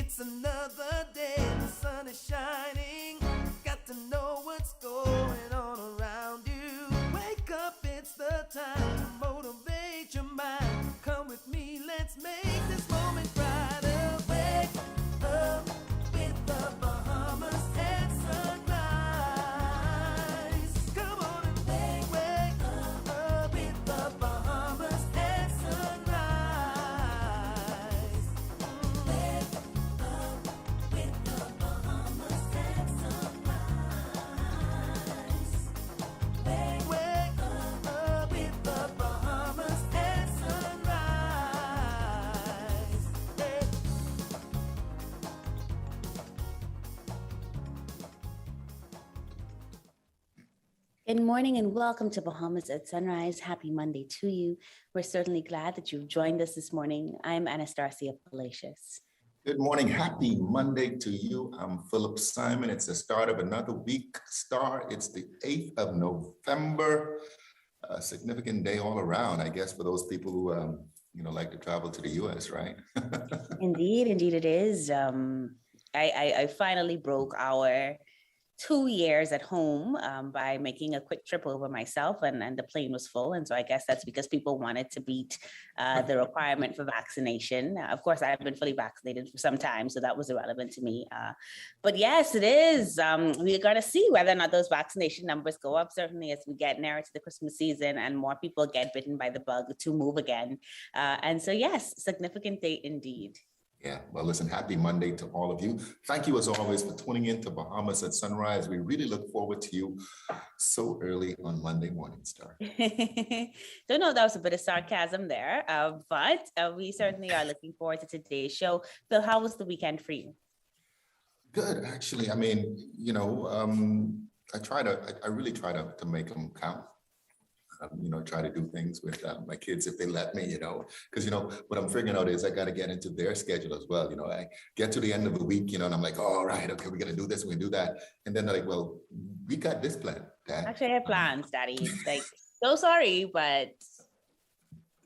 It's another day, the sun is shining. Got to know what's going on around you. Wake up, it's the time to motivate your mind. Come with me, let's make this moment brighter. Wake up with the Bahamas at sunrise. Come on and wake up with the Bahamas at sunrise. Wake up with the Bahamas at sunrise. Wake up with the Bahamas at sunrise. Hey. Good morning and welcome to Bahamas at Sunrise. Happy Monday to you. We're certainly glad that you've joined us this morning. I'm Anastasia Palacios. Good morning. Happy Monday to you. I'm Philip Simon. It's the start of another week. It's the 8th of November. A significant day all around, I guess, for those people who like to travel to the US, right? Indeed it is. I finally broke our 2 years at home by making a quick trip over myself, and the plane was full. And so I guess that's because people wanted to beat the requirement for vaccination. Of course, I've been fully vaccinated for some time, so that was irrelevant to me. But yes, it is. We're going to see whether or not those vaccination numbers go up, certainly as we get nearer to the Christmas season and more people get bitten by the bug to move again. And so, yes, significant day indeed. Yeah, well, listen, happy Monday to all of you. Thank you, as always, for tuning in to Bahamas at Sunrise. We really look forward to you so early on Monday morning, Star. Don't know if that was a bit of sarcasm there, but we certainly are looking forward to today's show. Phil, how was the weekend for you? Good, actually. I mean, I really try to make them count. Try to do things with my kids if they let me, because, what I'm figuring out is I got to get into their schedule as well. I get to the end of the week, and I'm like, all right, okay, we're going to do this, we're going to do that. And then they're like, well, we got this plan, Dad. Actually, I have plans, Daddy. Like, so sorry, but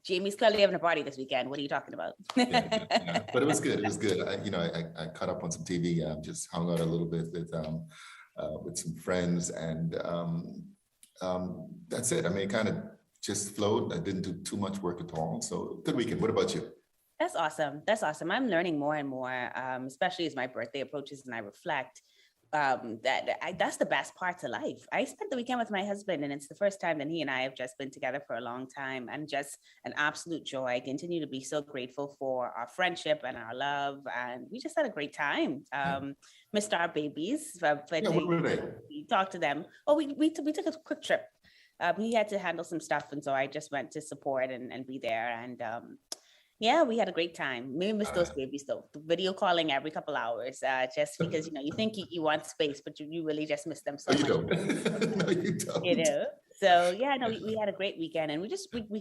Jamie's clearly having a party this weekend. What are you talking about? Yeah. But it was good. It was good. I caught up on some TV, just hung out a little bit with some friends, and that's it. I mean, it kind of just flowed. I didn't do too much work at all. So good weekend. What about you? That's awesome. I'm learning more and more, especially as my birthday approaches and I reflect that's the best part of life. I spent the weekend with my husband, and it's the first time that he and I have just been together for a long time, and just an absolute joy. I continue to be so grateful for our friendship and our love, and we just had a great time. Missed our babies. What were they? We talked to them. Oh, we took a quick trip. He had to handle some stuff, and so I just went to support and be there. And yeah, we had a great time. Maybe miss those babies though. Video calling every couple hours, just because you think you want space, but you really just miss them so much. You don't. No, you don't. So yeah, no, we had a great weekend, and we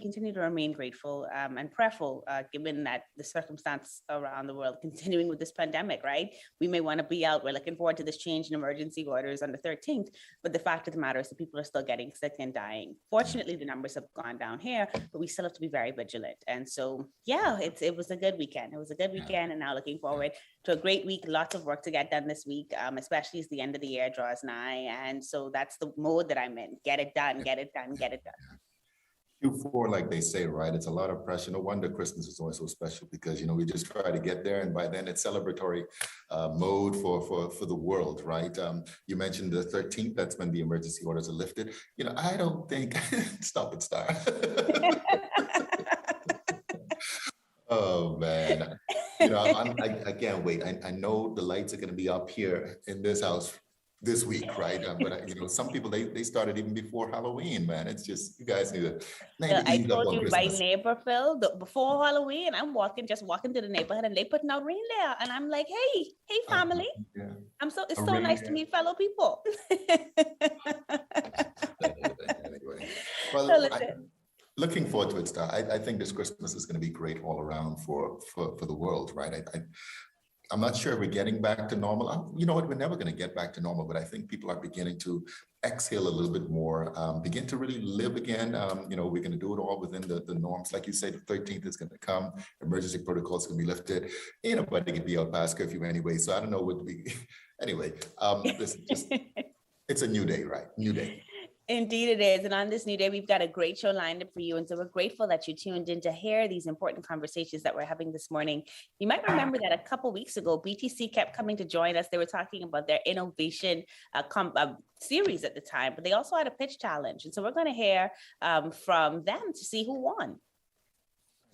continue to remain grateful and prayerful, given that the circumstance around the world continuing with this pandemic, right? We may want to be out. We're looking forward to this change in emergency orders on the 13th, but the fact of the matter is that people are still getting sick and dying. Fortunately, the numbers have gone down here, but we still have to be very vigilant. And so, yeah, it was a good weekend. It was a good weekend, and now looking forward to a great week. Lots of work to get done this week, especially as the end of the year draws nigh. And so that's the mode that I'm in. Get it done. Q4, like they say, right? It's a lot of pressure. No wonder Christmas is always so special, because we just try to get there, and by then it's celebratory mode for the world, right? You mentioned the 13th. That's when the emergency orders are lifted. I don't think. Stop it, Star. Oh man, I can't wait. I know the lights are going to be up here in this house this week, right? But some people they started even before Halloween, man. It's just, you guys need to. I told you, my neighbor Phil, before Halloween, I'm walking to the neighborhood, and they putting out reindeer, and I'm like, hey family, yeah. It's so nice to meet fellow people. Anyway, well, looking forward to it, Star. I think this Christmas is going to be great all around for the world, right? I'm not sure if we're getting back to normal. You know what, we're never going to get back to normal, but I think people are beginning to exhale a little bit more, begin to really live again. You know, we're going to do it all within the norms. Like you say, the 13th is going to come, emergency protocols can be lifted. Ain't nobody can be out past curfew anyway. So I don't know what we, anyway, listen, just, it's a new day, right? New day. Indeed it is. And on this new day, we've got a great show lined up for you. And so we're grateful that you tuned in to hear these important conversations that we're having this morning. You might remember that a couple of weeks ago, BTC kept coming to join us. They were talking about their innovation series at the time, but they also had a pitch challenge. And so we're going to hear from them to see who won.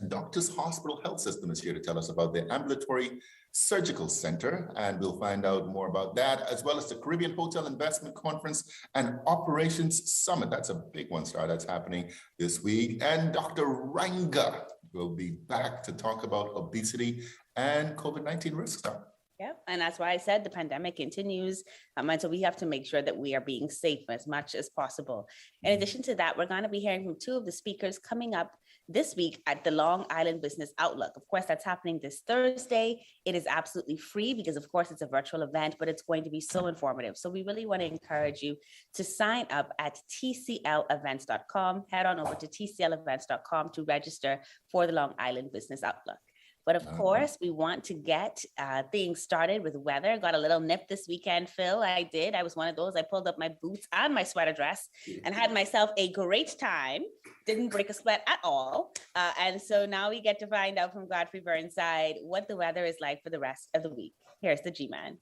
Doctors Hospital Health System is here to tell us about their Ambulatory Surgical Center, and we'll find out more about that, as well as the Caribbean Hotel Investment Conference and Operations Summit. That's a big one, Star, that's happening this week. And Dr. Ranga will be back to talk about obesity and COVID-19 risk, Star. Yeah, and that's why I said the pandemic continues. And so we have to make sure that we are being safe as much as possible. In addition to that, we're going to be hearing from two of the speakers coming up this week at the Long Island Business Outlook. Of course, that's happening this Thursday. It is absolutely free because, of course, it's a virtual event, but it's going to be so informative. So we really want to encourage you to sign up at tclevents.com. Head on over to tclevents.com to register for the Long Island Business Outlook. But of course, we want to get things started with weather. Got a little nip this weekend, Phil. I did. I was one of those. I pulled up my boots and my sweater dress and had myself a great time. Didn't break a sweat at all. And so now we get to find out from Godfrey Burnside what the weather is like for the rest of the week. Here's the G-Man.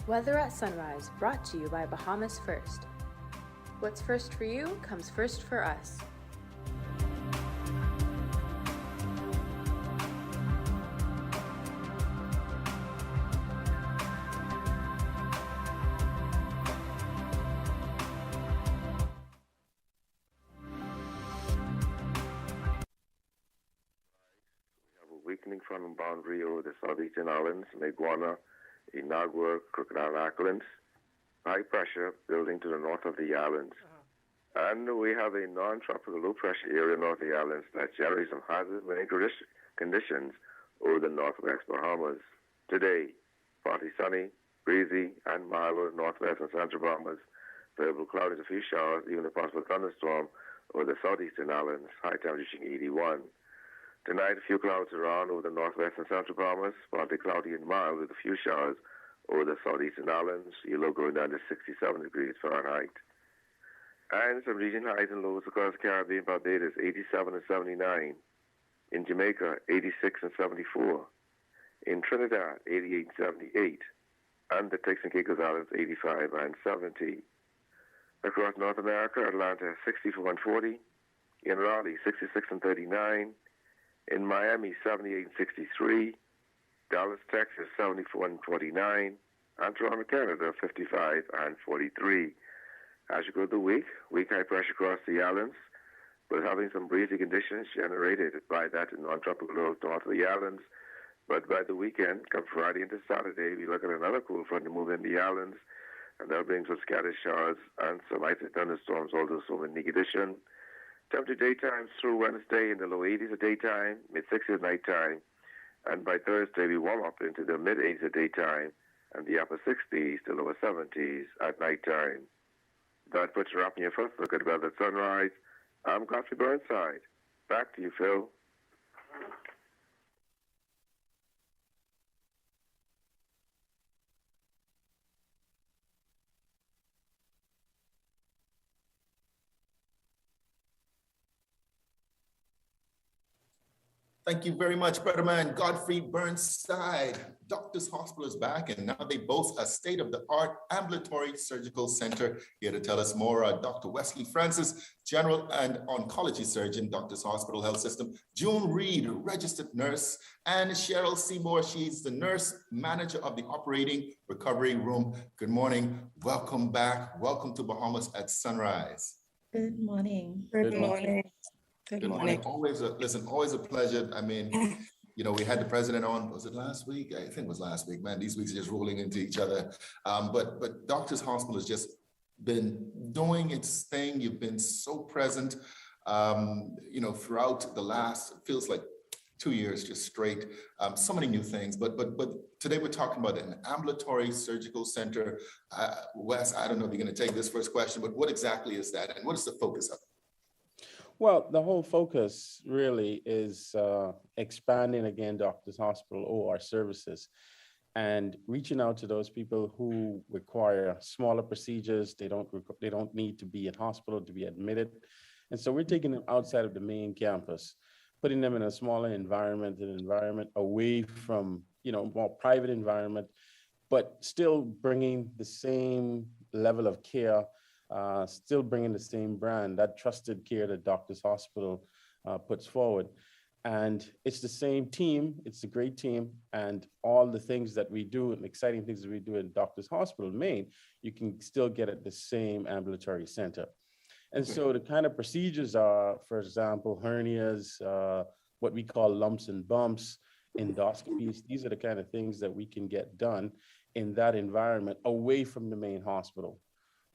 Weather at Sunrise, brought to you by Bahamas First. What's first for you comes first for us. Weakening front boundary over the southeastern islands, Maguana, Inagua, Crooked Islands. High pressure building to the north of the islands. And we have a non-tropical low pressure area north of the islands that generates some hazardous wind conditions over the northwest Bahamas. Today, partly sunny, breezy, and mild over northwest and central Bahamas. Variable cloudy, a few showers, even a possible thunderstorm over the southeastern islands, high temperature reaching 81. Tonight, a few clouds around over the northwest and central Bahamas, partly cloudy and mild with a few showers over the southeastern islands, low going down to 67 degrees Fahrenheit. And some region highs and lows across the Caribbean, Barbados, 87 and 79. In Jamaica, 86 and 74. In Trinidad, 88 and 78. And the Turks and Caicos Islands, 85 and 70. Across North America, Atlanta, 64 and 40. In Raleigh, 66 and 39. In Miami, 78 and 63. Dallas, Texas, 74 and 49, and Toronto, Canada, 55 and 43. As you go through the week high pressure across the islands, but having some breezy conditions generated by that non-tropical low north of the islands. But by the weekend, come Friday into Saturday, we look at another cool front to move in the islands, and that'll bring some scattered showers and some isolated thunderstorms, although some in the condition. Temperature daytime through Wednesday in the low 80s at daytime, mid-60s at nighttime. And by Thursday, we warm up into the mid-80s at daytime and the upper 60s to lower 70s at nighttime. That puts you up in your first look at weather at sunrise. I'm Godfrey Burnside. Back to you, Phil. Thank you very much, brother man. Godfrey Burnside. Doctors Hospital is back, and now they boast a state-of-the-art ambulatory surgical center. Here to tell us more are Dr. Wesley Francis, general and oncology surgeon, Doctors Hospital Health System, June Reid, registered nurse, and Cheryl Seymour. She's the nurse manager of the operating recovery room. Good morning. Welcome back. Welcome to Bahamas at Sunrise. Good morning. Good morning. Good morning. Always a pleasure. I mean, you know, we had the president on, was it last week? I think it was last week, man. These weeks are just rolling into each other. But Doctors Hospital has just been doing its thing. You've been so present. throughout the last, feels like 2 years just straight, so many new things, but today we're talking about an ambulatory surgical center. Wes, I don't know if you're going to take this first question, but what exactly is that, and what is the focus of it? Well, the whole focus really is expanding again Doctors Hospital OR services and reaching out to those people who require smaller procedures. They don't need to be in hospital to be admitted, and so we're taking them outside of the main campus, putting them in a smaller environment, an environment away from, more private environment, but still bringing the same level of care, still bringing the same brand, that trusted care that Doctors Hospital puts forward. And it's the same team, it's a great team, and all the things that we do and exciting things that we do at Doctors Hospital Maine, you can still get at the same ambulatory center. And so the kind of procedures are, for example, hernias, what we call lumps and bumps, endoscopies. These are the kind of things that we can get done in that environment away from the main hospital,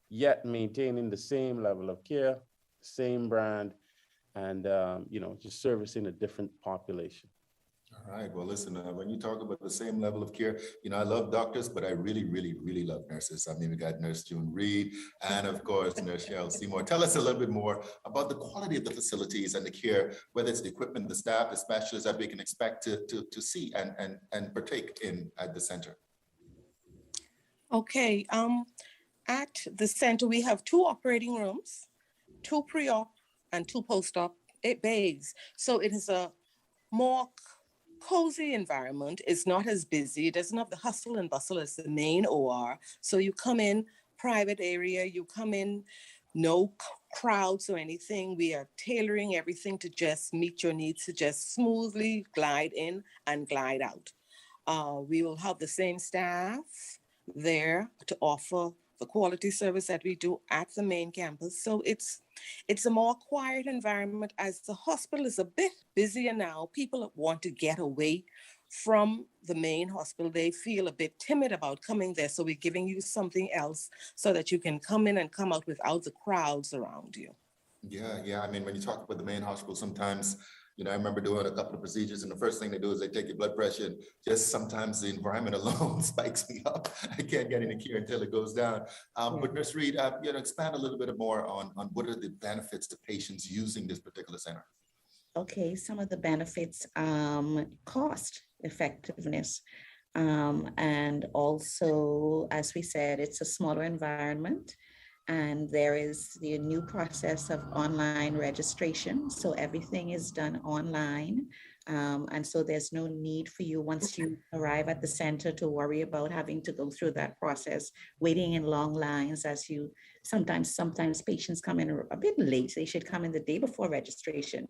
yet maintaining the same level of care, same brand, and just servicing a different population. All right. Well, listen, when you talk about the same level of care, I love doctors, but I really, really, really love nurses. I mean, we got Nurse June Reid and, of course, Nurse Cheryl Seymour. Tell us a little bit more about the quality of the facilities and the care, whether it's the equipment, the staff, the specialists that we can expect to see and partake in at the center. Okay. At the center, we have 2 operating rooms, 2 pre-op and 2 post-op bays. So it is a more cozy environment. It's not as busy. It doesn't have the hustle and bustle as the main OR. So you come in private area, you come in, no crowds or anything. We are tailoring everything to just meet your needs, to just smoothly glide in and glide out. We will have the same staff there to offer the quality service that we do at the main campus. So it's a more quiet environment. As the hospital is a bit busier now, people want to get away from the main hospital. They feel a bit timid about coming there. So we're giving you something else so that you can come in and come out without the crowds around you. Yeah. I mean, when you talk about the main hospital, sometimes, I remember doing a couple of procedures, and the first thing they do is they take your blood pressure, and just sometimes the environment alone spikes me up. I can't get any care until it goes down. But Nurse Reid, expand a little bit more on what are the benefits to patients using this particular center? Okay, some of the benefits, cost effectiveness. And also, as we said, it's a smaller environment. And there is the new process of online registration. So everything is done online. And so there's no need for you, once you arrive at the center, to worry about having to go through that process, waiting in long lines as you, sometimes patients come in a bit late. They should come in the day before registration.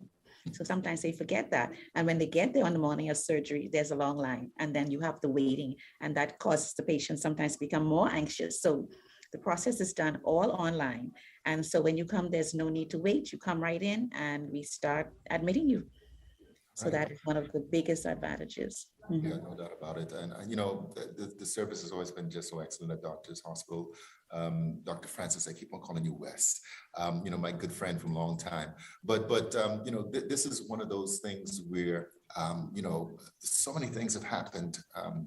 So sometimes they forget that. And when they get there on the morning of surgery, there's a long line, and then you have the waiting, and that causes the patient sometimes become more anxious. So the process is done all online. And so when you come, there's no need to wait. You come right in and we start admitting you. So Right. that is one of the biggest advantages. Mhm. Yeah, no doubt about it. And, the service has always been just so excellent at Doctors Hospital. Dr. Francis, I keep on calling you Wes, my good friend from a long time. But this is one of those things where, so many things have happened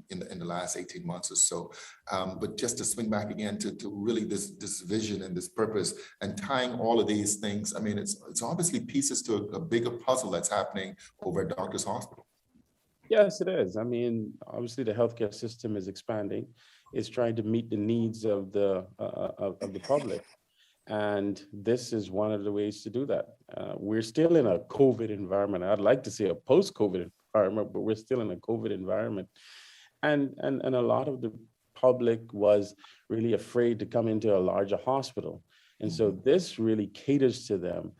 in the last 18 months or so. But just to swing back again to really this vision and this purpose and tying all of these things, I mean, it's obviously pieces to a bigger puzzle that's happening over at Doctors Hospital. Yes, it is. I mean, obviously the healthcare system is expanding. It's trying to meet the needs of the public. And this is one of the ways to do that. We're still in a COVID environment. I'd like to say a post-COVID environment, but we're still in a COVID environment. And a lot of the public was really afraid to come into a larger hospital. And so this really caters to them.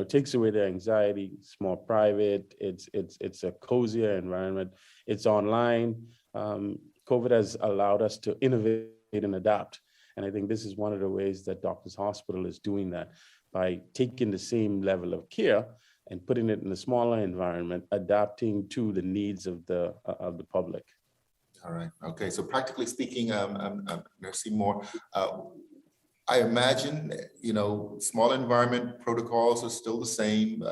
Takes away their anxiety. It's more private. It's a cozier environment. It's online. COVID has allowed us to innovate and adapt. And I think this is one of the ways that Doctors Hospital is doing that, by taking the same level of care and putting it in a smaller environment, adapting to the needs of the public. All right. Okay. So practically speaking, Nurse Seymour, I imagine, small environment protocols are still the same,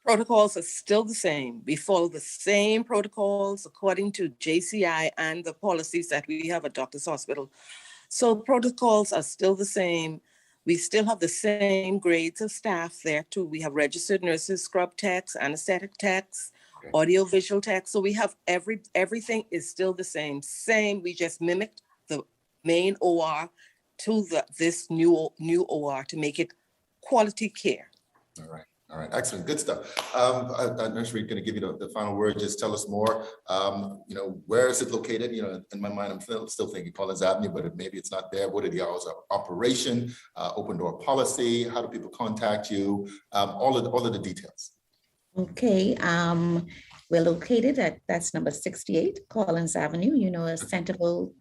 Protocols are still the same. We follow the same protocols according to JCI and the policies that we have at Doctors Hospital. So protocols are still the same. We still have the same grades of staff there too. We have registered nurses, scrub techs, anesthetic techs, Okay. audiovisual techs. So we have everything is still the same. We just mimicked the main OR to this new OR to make it quality care. All right, excellent, good stuff. Nurse Reid, going to give you the final word. Just tell us more. Where is it located? In my mind, I'm still thinking Collins Avenue, but maybe it's not there. What are the hours of operation? Open door policy? How do people contact you? All of the details. Okay, we're located that's number 68 Collins Avenue. A Centerville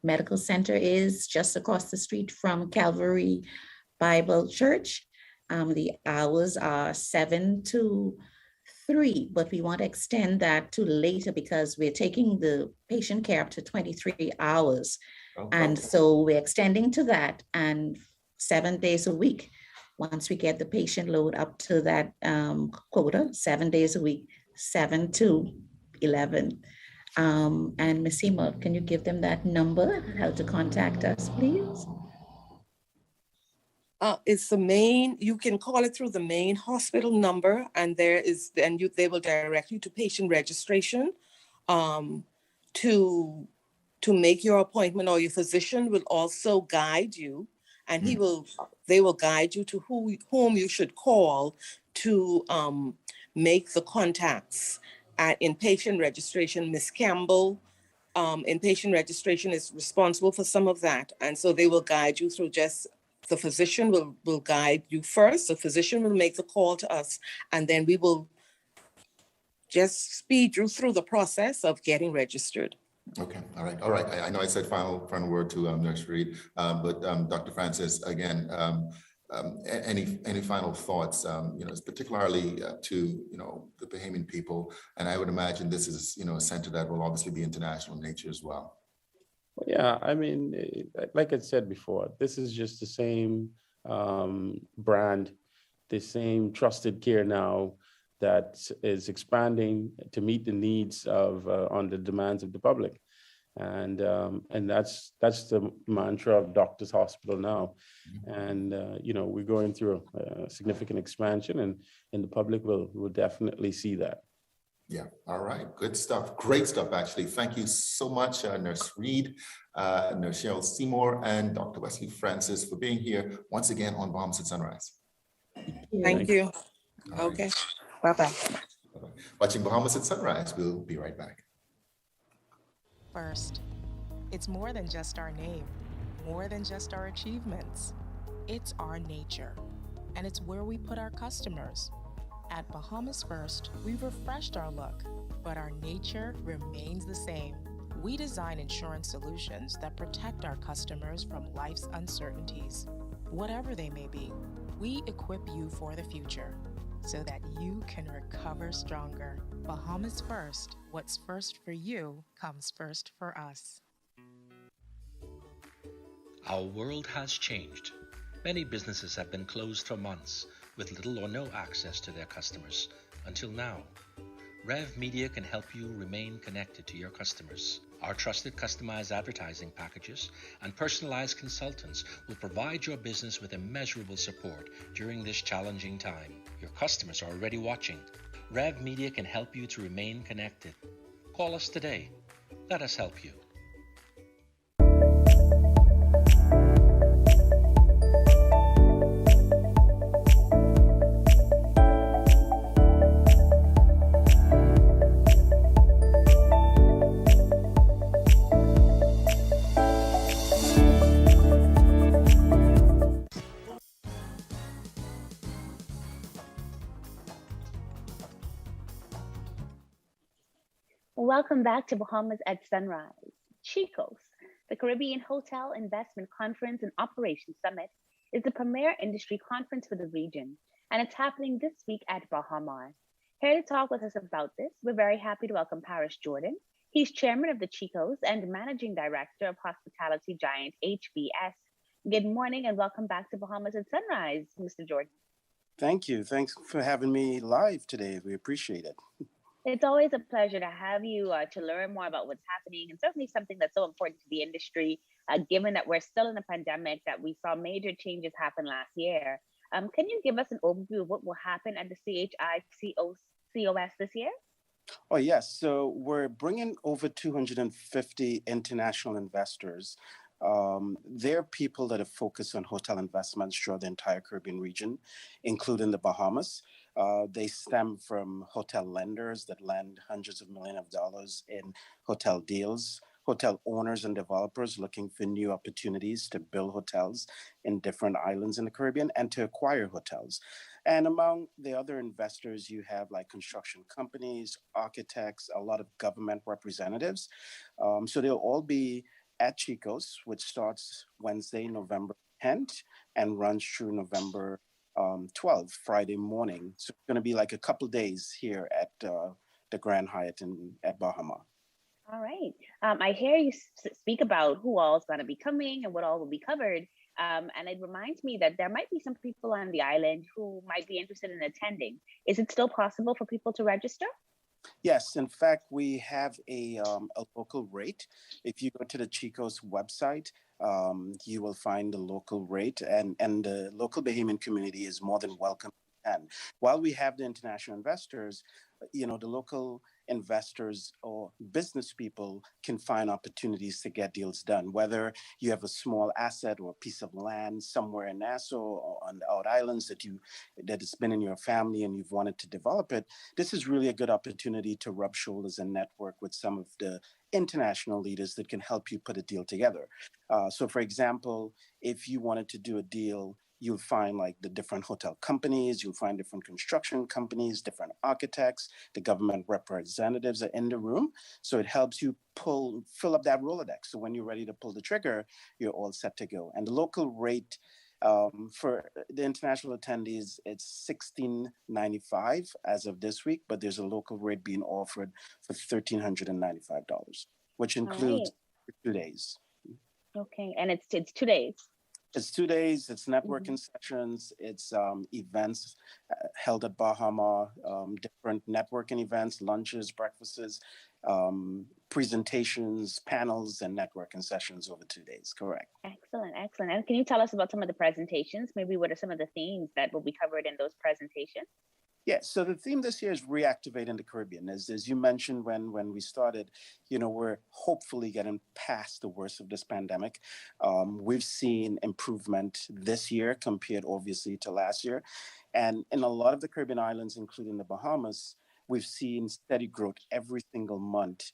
Medical Center is just across the street from Calvary Bible Church. The hours are 7 to 3, but we want to extend that to later because we're taking the patient care up to 23 hours. Okay. And so we're extending to that and 7 days a week. Once we get the patient load up to that quota, 7 days a week, 7 to 11. And Ms. Seymour, can you give them that number, how to contact us, please? It's the main, you can call it through the main hospital number, and they will direct you to patient registration to make your appointment, or your physician will also guide you, and they will guide you to whom you should call to make the contacts. In patient registration, Ms. Campbell in patient registration is responsible for some of that, and so they will guide you through the physician will guide you first. The physician will make the call to us, and then we will just speed you through the process of getting registered. Okay, all right. I know I said final word to Nurse Reid, but Dr. Francis, again, any final thoughts, particularly to the Bahamian people, and I would imagine this is a center that will obviously be international in nature as well. Yeah, I mean, like I said before, this is just the same brand, the same trusted care now that is expanding to meet the needs of on the demands of the public, and that's the mantra of Doctors Hospital now, and we're going through a significant expansion, and the public will definitely see that. Yeah, all right, good stuff, great stuff, actually. Thank you so much, Nurse Reid, Nurse Cheryl Seymour, and Dr. Wesley Francis for being here once again on Bahamas at Sunrise. Thank you. All Okay, right. bye-bye. Bye-bye. Watching Bahamas at Sunrise, we'll be right back. First, it's more than just our name, more than just our achievements. It's our nature, and it's where we put our customers. At Bahamas First, we've refreshed our look, but our nature remains the same. We design insurance solutions that protect our customers from life's uncertainties, whatever they may be. We equip you for the future so that you can recover stronger. Bahamas First, what's first for you comes first for us. Our world has changed. Many businesses have been closed for months, with little or no access to their customers, until now. Rev Media can help you remain connected to your customers. Our trusted customized advertising packages and personalized consultants will provide your business with immeasurable support during this challenging time. Your customers are already watching. Rev Media can help you to remain connected. Call us today. Let us help you. Welcome back to Bahamas at Sunrise. CHICOS, the Caribbean Hotel Investment Conference and Operations Summit, is the premier industry conference for the region, and it's happening this week at Bahamas. Here to talk with us about this, we're very happy to welcome Parris Jordan. He's chairman of the CHICOS and managing director of hospitality giant HBS. Good morning and welcome back to Bahamas at Sunrise, Mr. Jordan. Thank you. Thanks for having me live today. We appreciate it. It's always a pleasure to have you to learn more about what's happening, and certainly something that's so important to the industry, given that we're still in a pandemic, that we saw major changes happen last year. Can you give us an overview of what will happen at the CHICOS this year? Oh, yes. So we're bringing over 250 international investors. They're people that have focused on hotel investments throughout the entire Caribbean region, including the Bahamas. They stem from hotel lenders that lend hundreds of millions of dollars in hotel deals, hotel owners and developers looking for new opportunities to build hotels in different islands in the Caribbean and to acquire hotels. And among the other investors, you have like construction companies, architects, a lot of government representatives. So they'll all be at CHICOS, which starts Wednesday, November 10th and runs through November 12th, Friday morning. So it's going to be like a couple days here at the Grand Hyatt at Bahama. All right. I hear you speak about who all is going to be coming and what all will be covered. And it reminds me that there might be some people on the island who might be interested in attending. Is it still possible for people to register? Yes, in fact, we have a local rate. If you go to the CHICOS website, you will find the local rate, and the local Bahamian community is more than welcome. And while we have the international investors, the local investors or business people can find opportunities to get deals done. Whether you have a small asset or a piece of land somewhere in Nassau or on the out islands that has been in your family and you've wanted to develop it, this is really a good opportunity to rub shoulders and network with some of the international leaders that can help you put a deal together. So for example, if you wanted to do a deal, you'll find like the different hotel companies, you'll find different construction companies, different architects, the government representatives are in the room. So it helps you fill up that Rolodex. So when you're ready to pull the trigger, you're all set to go. And the local rate for the international attendees, it's $1,695 as of this week, but there's a local rate being offered for $1,395, which includes 2 days. Okay, and it's 2 days. It's 2 days, it's networking sessions, it's events held at Bahama, different networking events, lunches, breakfasts, presentations, panels, and networking sessions over 2 days, correct. Excellent, excellent. And can you tell us about some of the presentations? Maybe what are some of the themes that will be covered in those presentations? Yeah, so the theme this year is reactivating the Caribbean. As you mentioned when we started, we're hopefully getting past the worst of this pandemic. We've seen improvement this year compared obviously to last year. And in a lot of the Caribbean islands, including the Bahamas, we've seen steady growth every single month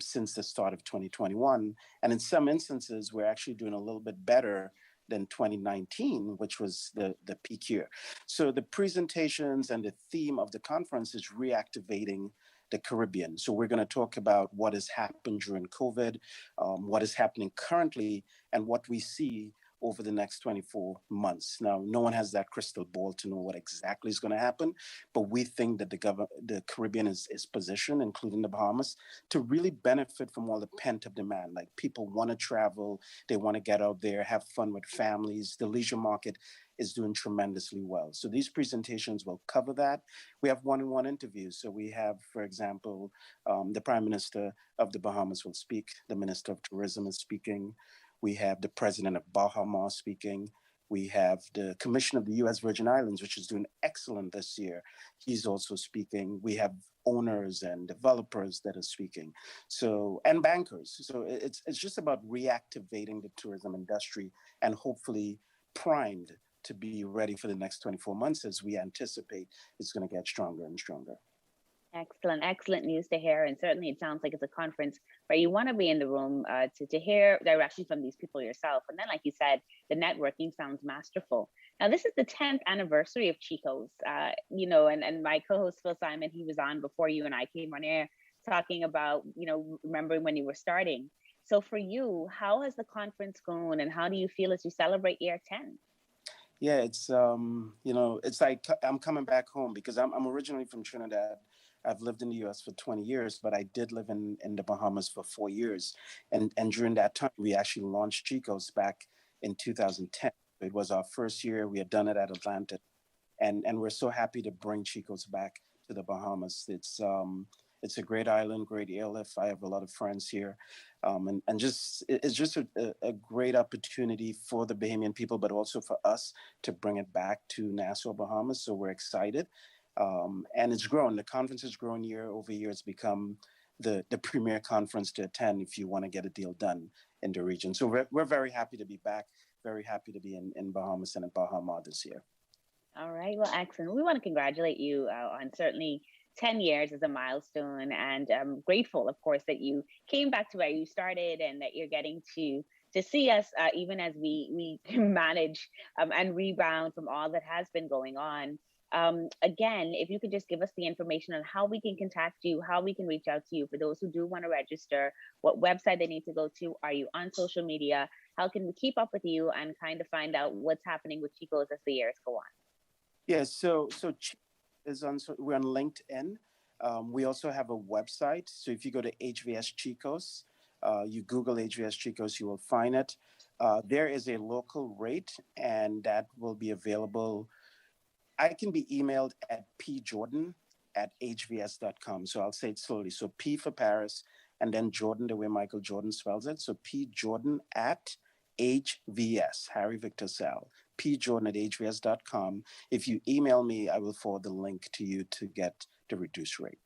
since the start of 2021. And in some instances, we're actually doing a little bit better than 2019, which was the peak year. So the presentations and the theme of the conference is reactivating the Caribbean. So we're going to talk about what has happened during COVID, what is happening currently, and what we see over the next 24 months. Now, no one has that crystal ball to know what exactly is going to happen, but we think that the Caribbean is positioned, including the Bahamas, to really benefit from all the pent-up demand. Like people want to travel, they want to get out there, have fun with families. The leisure market is doing tremendously well. So these presentations will cover that. We have one-on-one interviews. So we have, for example, the Prime Minister of the Bahamas will speak. The Minister of Tourism is speaking. We have the President of Bahamas speaking. We have the Commissioner of the U.S. Virgin Islands, which is doing excellent this year. He's also speaking. We have owners and developers that are speaking. So, and bankers. So it's just about reactivating the tourism industry and hopefully primed to be ready for the next 24 months as we anticipate it's going to get stronger and stronger. Excellent, excellent news to hear. And certainly it sounds like it's a conference where you want to be in the room to hear directly from these people yourself. And then, like you said, the networking sounds masterful. Now, this is the 10th anniversary of CHICOS, and my co-host Phil Simon, he was on before you and I came on air talking about, remembering when you were starting. So for you, how has the conference gone and how do you feel as you celebrate year 10? Yeah, it's, it's like I'm coming back home because I'm originally from Trinidad. I've lived in the US for 20 years, but I did live in the Bahamas for 4 years. And during that time, we actually launched CHICOS back in 2010. It was our first year. We had done it at Atlantic. And we're so happy to bring CHICOS back to the Bahamas. It's a great island, great airlift. I have a lot of friends here. It's just a great opportunity for the Bahamian people, but also for us to bring it back to Nassau, Bahamas. So we're excited. And it's grown. The conference has grown year over year. It's become the premier conference to attend if you want to get a deal done in the region. So we're very happy to be back, very happy to be in Bahamas and in Bahama this year. All right, well, excellent. We want to congratulate you on certainly 10 years as a milestone, and I'm grateful, of course, that you came back to where you started and that you're getting to see us even as we manage and rebound from all that has been going on. Again, if you could just give us the information on how we can contact you, how we can reach out to you for those who do want to register, what website they need to go to, are you on social media, how can we keep up with you and kind of find out what's happening with CHICOS as the years go on? Yeah, so we're on LinkedIn. We also have a website. So if you go to HVS CHICOS, you Google HVS CHICOS, you will find it. There is a local rate, and that will be available. I can be emailed at pjordan@hvs.com. So I'll say it slowly. So P for Parris, and then Jordan, the way Michael Jordan spells it. So pjordan@hvs, Harry Victor Sal, pjordan@hvs.com. If you email me, I will forward the link to you to get the reduced rate.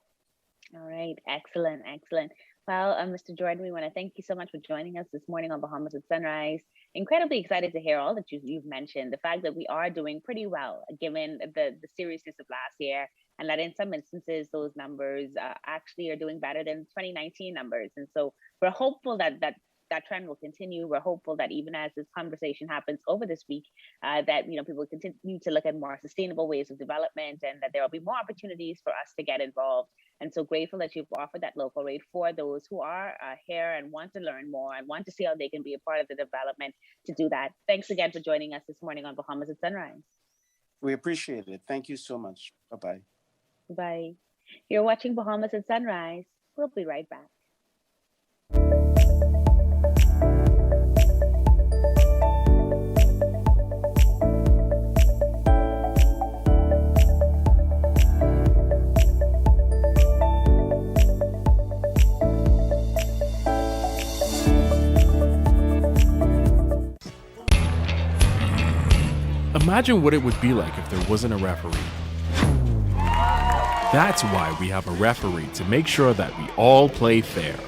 All right, excellent, excellent. Well, Mr. Jordan, we want to thank you so much for joining us this morning on Bahamas at Sunrise. Incredibly excited to hear all that you've mentioned, the fact that we are doing pretty well given the seriousness of last year, and that in some instances, those numbers actually are doing better than 2019 numbers. And so we're hopeful that trend will continue. We're hopeful that even as this conversation happens over this week, that people will continue to look at more sustainable ways of development, and that there will be more opportunities for us to get involved. And so grateful that you've offered that local rate for those who are here and want to learn more and want to see how they can be a part of the development to do that. Thanks again for joining us this morning on Bahamas at Sunrise. We appreciate it. Thank you so much. Bye-bye. Bye. You're watching Bahamas at Sunrise. We'll be right back. Imagine what it would be like if there wasn't a referee. That's why we have a referee, to make sure that we all play fair.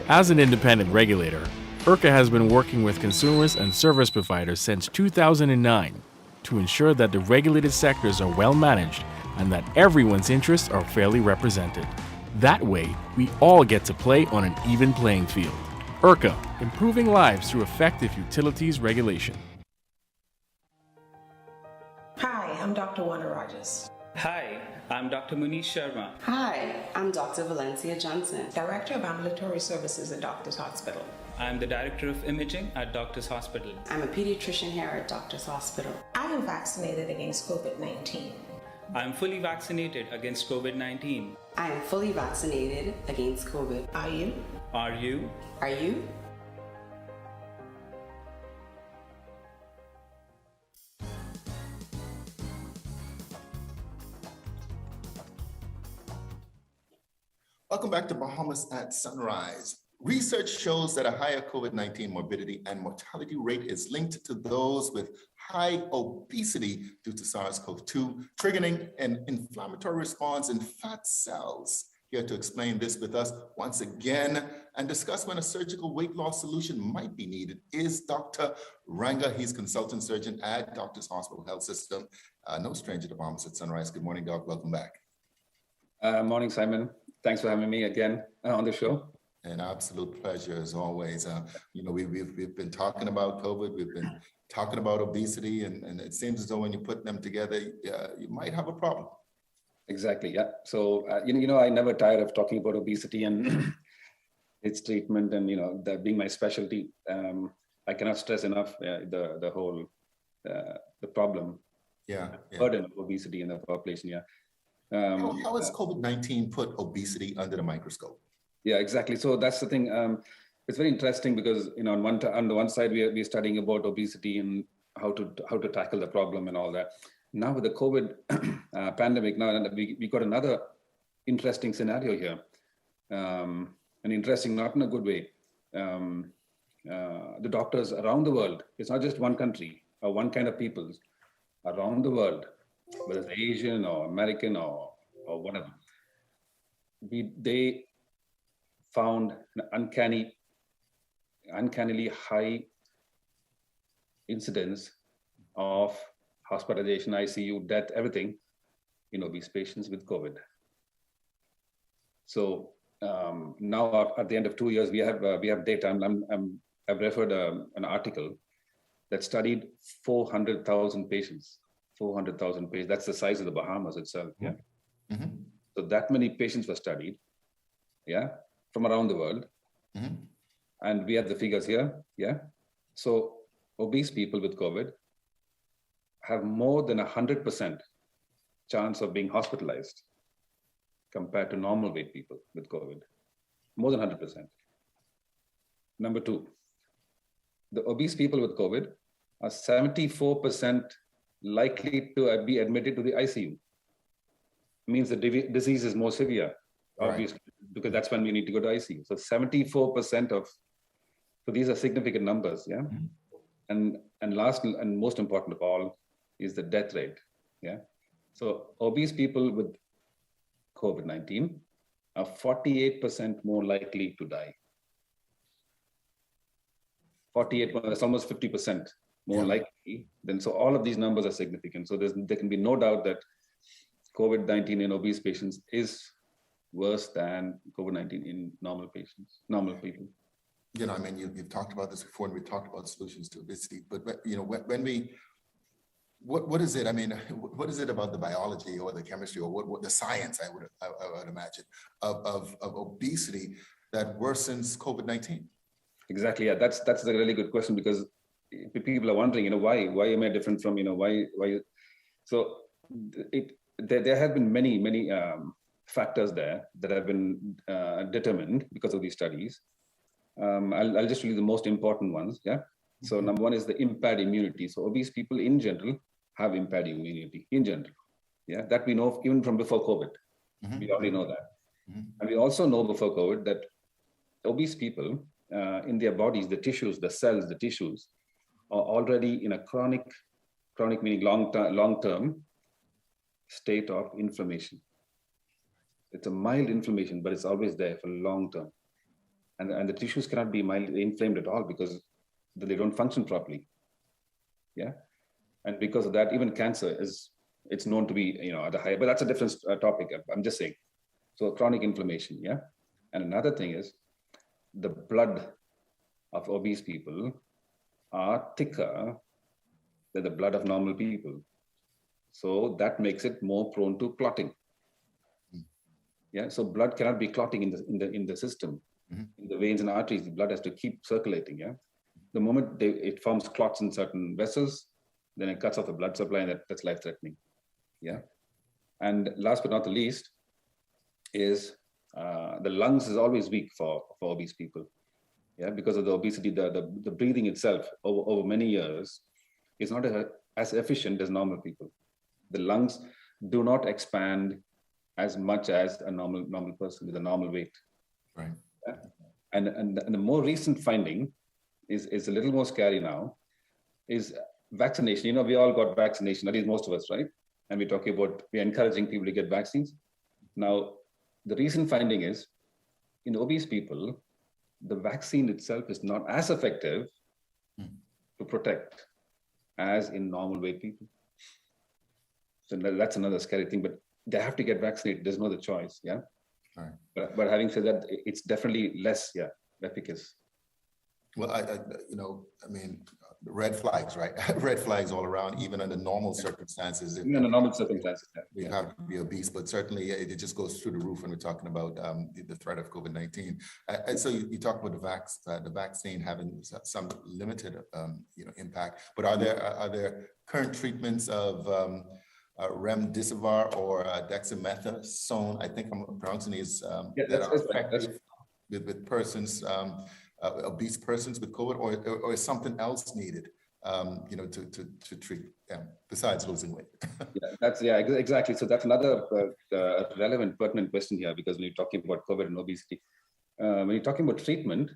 As an independent regulator, IRCA has been working with consumers and service providers since 2009 to ensure that the regulated sectors are well managed and that everyone's interests are fairly represented. That way, we all get to play on an even playing field. IRCA, improving lives through effective utilities regulation. Hi, I'm Dr. Rangarajan. Hi, I'm Dr. Munish Sharma. Hi, I'm Dr. Valencia Johnson, Director of Ambulatory Services at Doctors Hospital. I'm the Director of Imaging at Doctors Hospital. I'm a pediatrician here at Doctors Hospital. I am vaccinated against COVID-19. I'm fully vaccinated against COVID-19. I am fully vaccinated against COVID. Are you? Are you? Are you? Welcome back to Bahamas at Sunrise. Research shows that a higher COVID-19 morbidity and mortality rate is linked to those with high obesity due to SARS-CoV-2, triggering an inflammatory response in fat cells. Here to explain this with us once again and discuss when a surgical weight loss solution might be needed is Dr. Ranga. He's consultant surgeon at Doctors Hospital Health System. No stranger to Bahamas at Sunrise. Good morning, Doc. Welcome back. Morning, Simon. Thanks for having me again on the show. An absolute pleasure as always. We've been talking about COVID, we've been talking about obesity, and it seems as though when you put them together, you might have a problem. Exactly, yeah. So, I never tire of talking about obesity and its treatment, and, that being my specialty. I cannot stress enough the whole, the problem, burden of obesity in the population, yeah. How has COVID-19 put obesity under the microscope? Yeah, exactly. So that's the thing. It's very interesting because, you know, on the one side, we're studying about obesity and how to tackle the problem and all that. Now with the COVID pandemic, now we got another interesting scenario here. And interesting, not in a good way. The doctors around the world, it's not just one country or one kind of people, around the world, whether it's Asian or American or whatever, they found an uncannily high incidence of hospitalization, ICU, death, everything in obese patients with COVID. So now at the end of 2 years, we have data. I've referred an article that studied 400,000 patients. 400,000 patients. That's the size of the Bahamas itself. Yeah. Mm-hmm. So that many patients were studied. Yeah, from around the world. Mm-hmm. And we have the figures here. Yeah. So obese people with COVID have more than 100% chance of being hospitalized compared to normal weight people with COVID. More than 100%. Number two, the obese people with COVID are 74% likely to be admitted to the ICU. Means the disease is more severe, obviously, because that's when we need to go to ICU. So 74% of, so these are significant numbers, yeah? And last and most important of all is the death rate, yeah? So obese people with COVID-19 are 48% more likely to die. 48, that's almost 50% more likely. Then, so all of these numbers are significant. So there can be no doubt that COVID-19 in obese patients is worse than COVID-19 in normal patients, normal people. You know, I mean, you've talked about this before, and we talked about solutions to obesity, but you know, what is it? I mean, what is it about the biology or the chemistry or what the science, I would imagine, of obesity that worsens COVID-19? Exactly. Yeah, that's a really good question, because people are wondering, you know, why am I different from, you know, why? So there have been many factors there that have been determined because of these studies. I'll just tell you the most important ones. Yeah. So number one is the impaired immunity. So obese people in general have impaired immunity in general. Yeah, that we know even from before COVID. Mm-hmm. We already know that. Mm-hmm. And we also know before COVID that obese people in their bodies, the tissues, the cells, the tissues are already in a chronic meaning long-term state of inflammation. It's a mild inflammation, but it's always there for long term. And the tissues cannot be mildly inflamed at all because they don't function properly. Yeah. And because of that, even cancer it's known to be, you know, at a high, but that's a different topic. I'm just saying. So chronic inflammation. Yeah. And another thing is the blood of obese people are thicker than the blood of normal people. So that makes it more prone to clotting. Yeah. So blood cannot be clotting in the system. Mm-hmm. In the veins and arteries, the blood has to keep circulating. Yeah. The moment it forms clots in certain vessels, then it cuts off the blood supply, and that's life-threatening. Yeah. And last but not the least is the lungs is always weak for obese people. Yeah, because of the obesity, the breathing itself over many years is not as efficient as normal people. The lungs do not expand as much as a normal person with a normal weight. Right. Yeah? And the more recent finding is a little more scary now, is vaccination. You know, we all got vaccination, at least most of us, right? And we're encouraging people to get vaccines. Now, the recent finding is in obese people, the vaccine itself is not as effective to protect as in normal weight people. So that's another scary thing, but they have to get vaccinated. There's no other choice. Yeah. Right. But having said that, it's definitely less, efficacious. Well, I mean, red flags, right? Red flags all around, even under normal circumstances. Even under normal circumstances, we have to be obese, but certainly it just goes through the roof when we're talking about the threat of COVID-19. And so you talk about the vaccine having some limited, impact. But are there current treatments of remdesivir or dexamethasone, I think I'm pronouncing these, Yeah, that are that's right. effective with persons, obese persons with COVID, or is something else needed, to treat them besides losing weight? Exactly. So that's another relevant, pertinent question here, because when you're talking about COVID and obesity, when you're talking about treatment,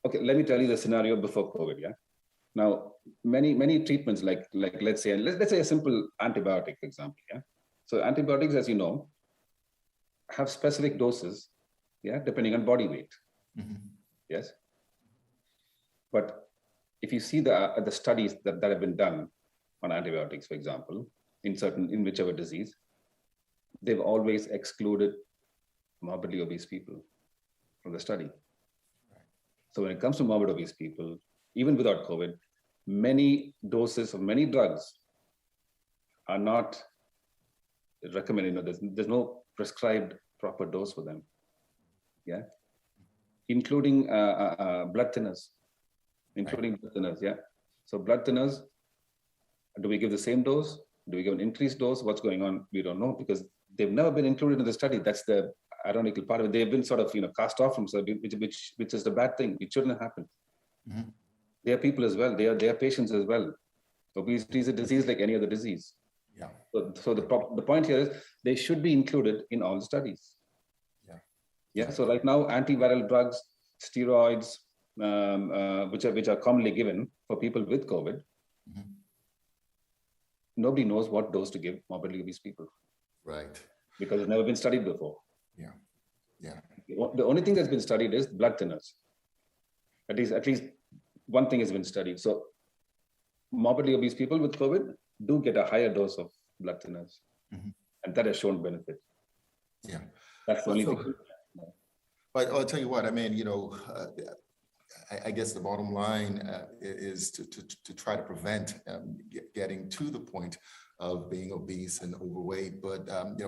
okay, let me tell you the scenario before COVID. Yeah. Now, many treatments, like let's say a simple antibiotic, for example. Yeah. So antibiotics, as you know, have specific doses. Yeah, depending on body weight. Mm-hmm. Yes. But if you see the studies that have been done on antibiotics, for example, in whichever disease, they've always excluded morbidly obese people from the study. So when it comes to morbid obese people, even without COVID, many doses of many drugs are not recommended. There's no prescribed proper dose for them. Yeah, including blood thinners. Blood thinners, yeah. So blood thinners, do we give the same dose? Do we give an increased dose? What's going on? We don't know, because they've never been included in the study. That's the ironical part of it. They've been sort of cast off from study, which is the bad thing. It shouldn't have happened. Mm-hmm. They are people as well. They are patients as well. Obesity is a disease like any other disease. Yeah. So the point here is they should be included in all the studies. Yeah. So right now, antiviral drugs, steroids, which are commonly given for people with COVID, mm-hmm. Nobody knows what dose to give morbidly obese people. Right. Because it's never been studied before. Yeah. Yeah. The only thing that's been studied is blood thinners. At least one thing has been studied. So morbidly obese people with COVID do get a higher dose of blood thinners, mm-hmm. and that has shown benefit. Yeah. That's the only thing. But I'll tell you what, I mean, I guess the bottom line is to try to prevent getting to the point of being obese and overweight. But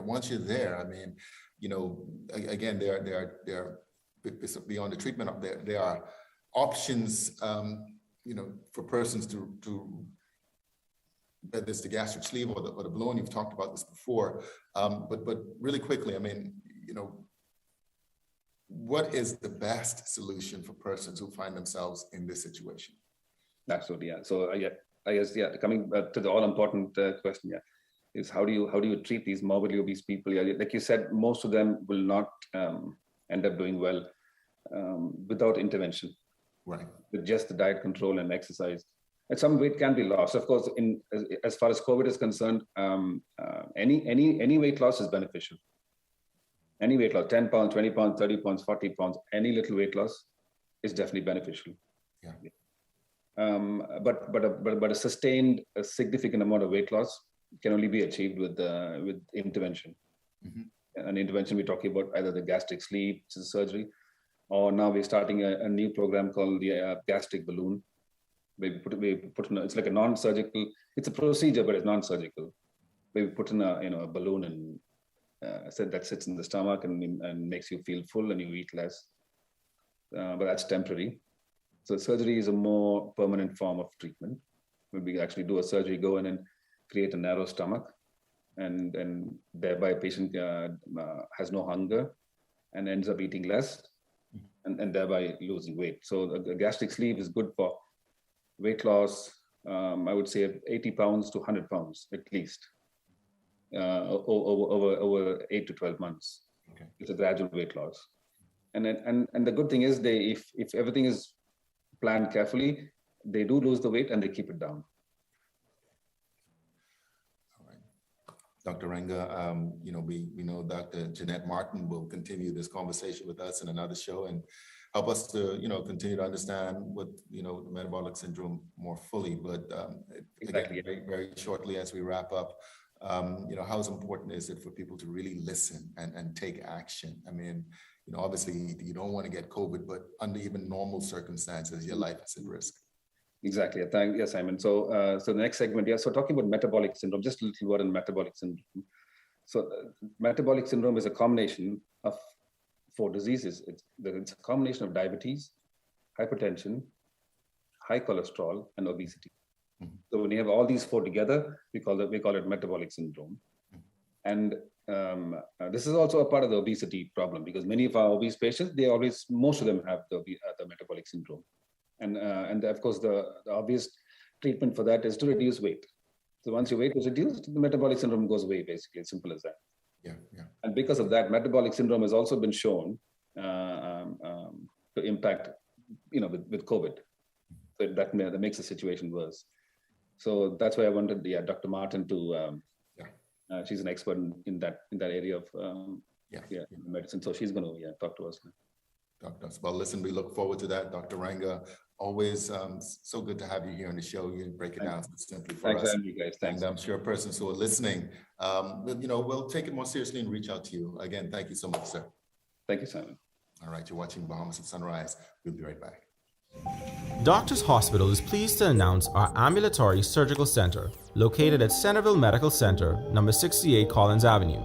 once you're there, I mean, again, there are beyond the treatment. There are options, for persons to whether it's the gastric sleeve or the balloon. You've talked about this before, but really quickly, I mean, what is the best solution for persons who find themselves in this situation? Absolutely, yeah. So I guess, coming to the all-important question, is how do you treat these morbidly obese people? Yeah, like you said, most of them will not end up doing well without intervention. Right. With just the diet control and exercise. And some weight can be lost. Of course, as far as COVID is concerned, any weight loss is beneficial. Any weight loss, 10 pounds, 20 pounds, 30 pounds, 40 pounds, any little weight loss is definitely beneficial. Yeah. But a sustained, a significant amount of weight loss can only be achieved with intervention. Mm-hmm. An intervention, we're talking about either the gastric sleeve, which is surgery, or now we're starting a new program called the gastric balloon. We put in it's like a non-surgical, it's a procedure, but it's non-surgical. We put in a balloon and that sits in the stomach and makes you feel full and you eat less. But that's temporary. So surgery is a more permanent form of treatment. When we actually do a surgery, go in and create a narrow stomach, and thereby a patient has no hunger and ends up eating less, and thereby losing weight. So a gastric sleeve is good for weight loss. I would say 80 pounds to 100 pounds at least. Over 8 to 12 months. Okay. It's a gradual weight loss. And the good thing is if everything is planned carefully, they do lose the weight and they keep it down. All right. Dr. Ranga, we know Dr. Jeanette Martin will continue this conversation with us in another show and help us to, continue to understand what, the metabolic syndrome more fully. But exactly. Again, very, very shortly as we wrap up, how important is it for people to really listen and take action? I mean, obviously you don't want to get COVID, but under even normal circumstances, your life is at risk. Exactly. Yes, Simon. So the next segment, so talking about metabolic syndrome, just a little word on metabolic syndrome. So metabolic syndrome is a combination of 4 diseases. It's a combination of diabetes, hypertension, high cholesterol, and obesity. So when you have all these four together, we call it metabolic syndrome. And this is also a part of the obesity problem, because many of our obese patients, most of them have the metabolic syndrome. And of course, the obvious treatment for that is to reduce weight. So once your weight is reduced, the metabolic syndrome goes away, basically, as simple as that. Yeah, yeah. And because of that, metabolic syndrome has also been shown to impact, with COVID. So that makes the situation worse. So that's why I wanted Dr. Martin to, she's an expert in that area of medicine. So she's going to talk to us now. Doctor, well, listen, we look forward to that. Dr. Ranga, always so good to have you here on the show. You break it down simply for us. Thanks, you guys. Thanks. And I'm sure persons who are listening, we'll take it more seriously and reach out to you. Again, thank you so much, sir. Thank you, Simon. All right, you're watching Bahamas at Sunrise. We'll be right back. Doctors Hospital is pleased to announce our ambulatory surgical center located at Centerville Medical Center, number 68 Collins Avenue.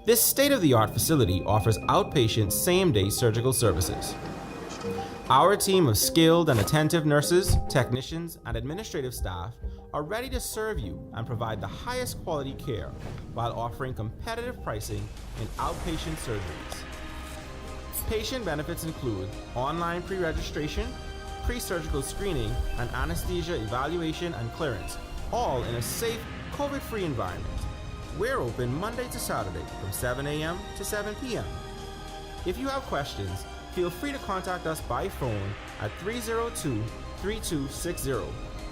This state-of-the-art facility offers outpatient same-day surgical services. Our team of skilled and attentive nurses, technicians, and administrative staff are ready to serve you and provide the highest quality care while offering competitive pricing in outpatient surgeries. Patient benefits include online pre-registration, pre-surgical screening, and anesthesia evaluation and clearance, all in a safe, COVID-free environment. We're open Monday to Saturday from 7 a.m. to 7 p.m. If you have questions, feel free to contact us by phone at 302-3260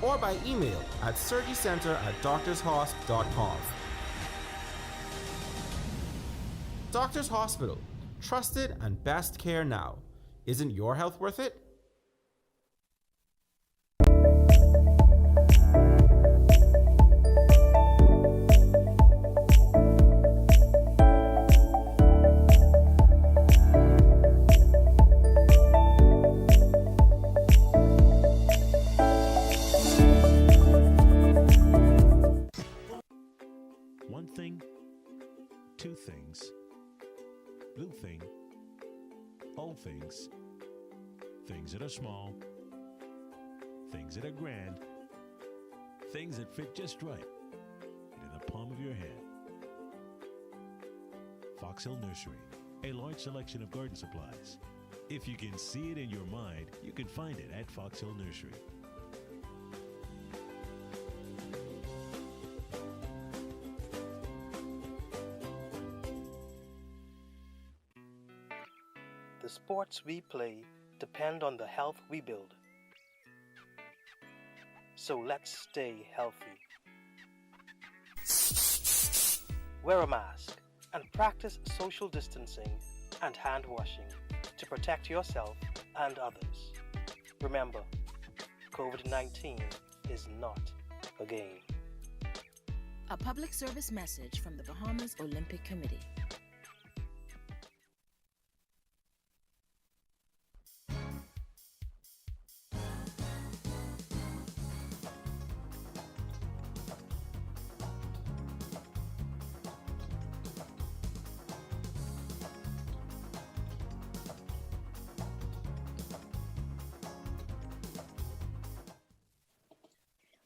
or by email at surgerycenter@doctorshosp.com. Doctors Hospital, trusted and best care now. Isn't your health worth it? One thing, two things, blue thing, old things, things that are small, things that are grand, things that fit just right, and in the palm of your hand. Fox Hill Nursery, a large selection of garden supplies. If you can see it in your mind, you can find it at Fox Hill Nursery. The sports we play depend on the health we build. So let's stay healthy. Wear a mask and practice social distancing and hand washing to protect yourself and others. Remember, COVID-19 is not a game. A public service message from the Bahamas Olympic Committee.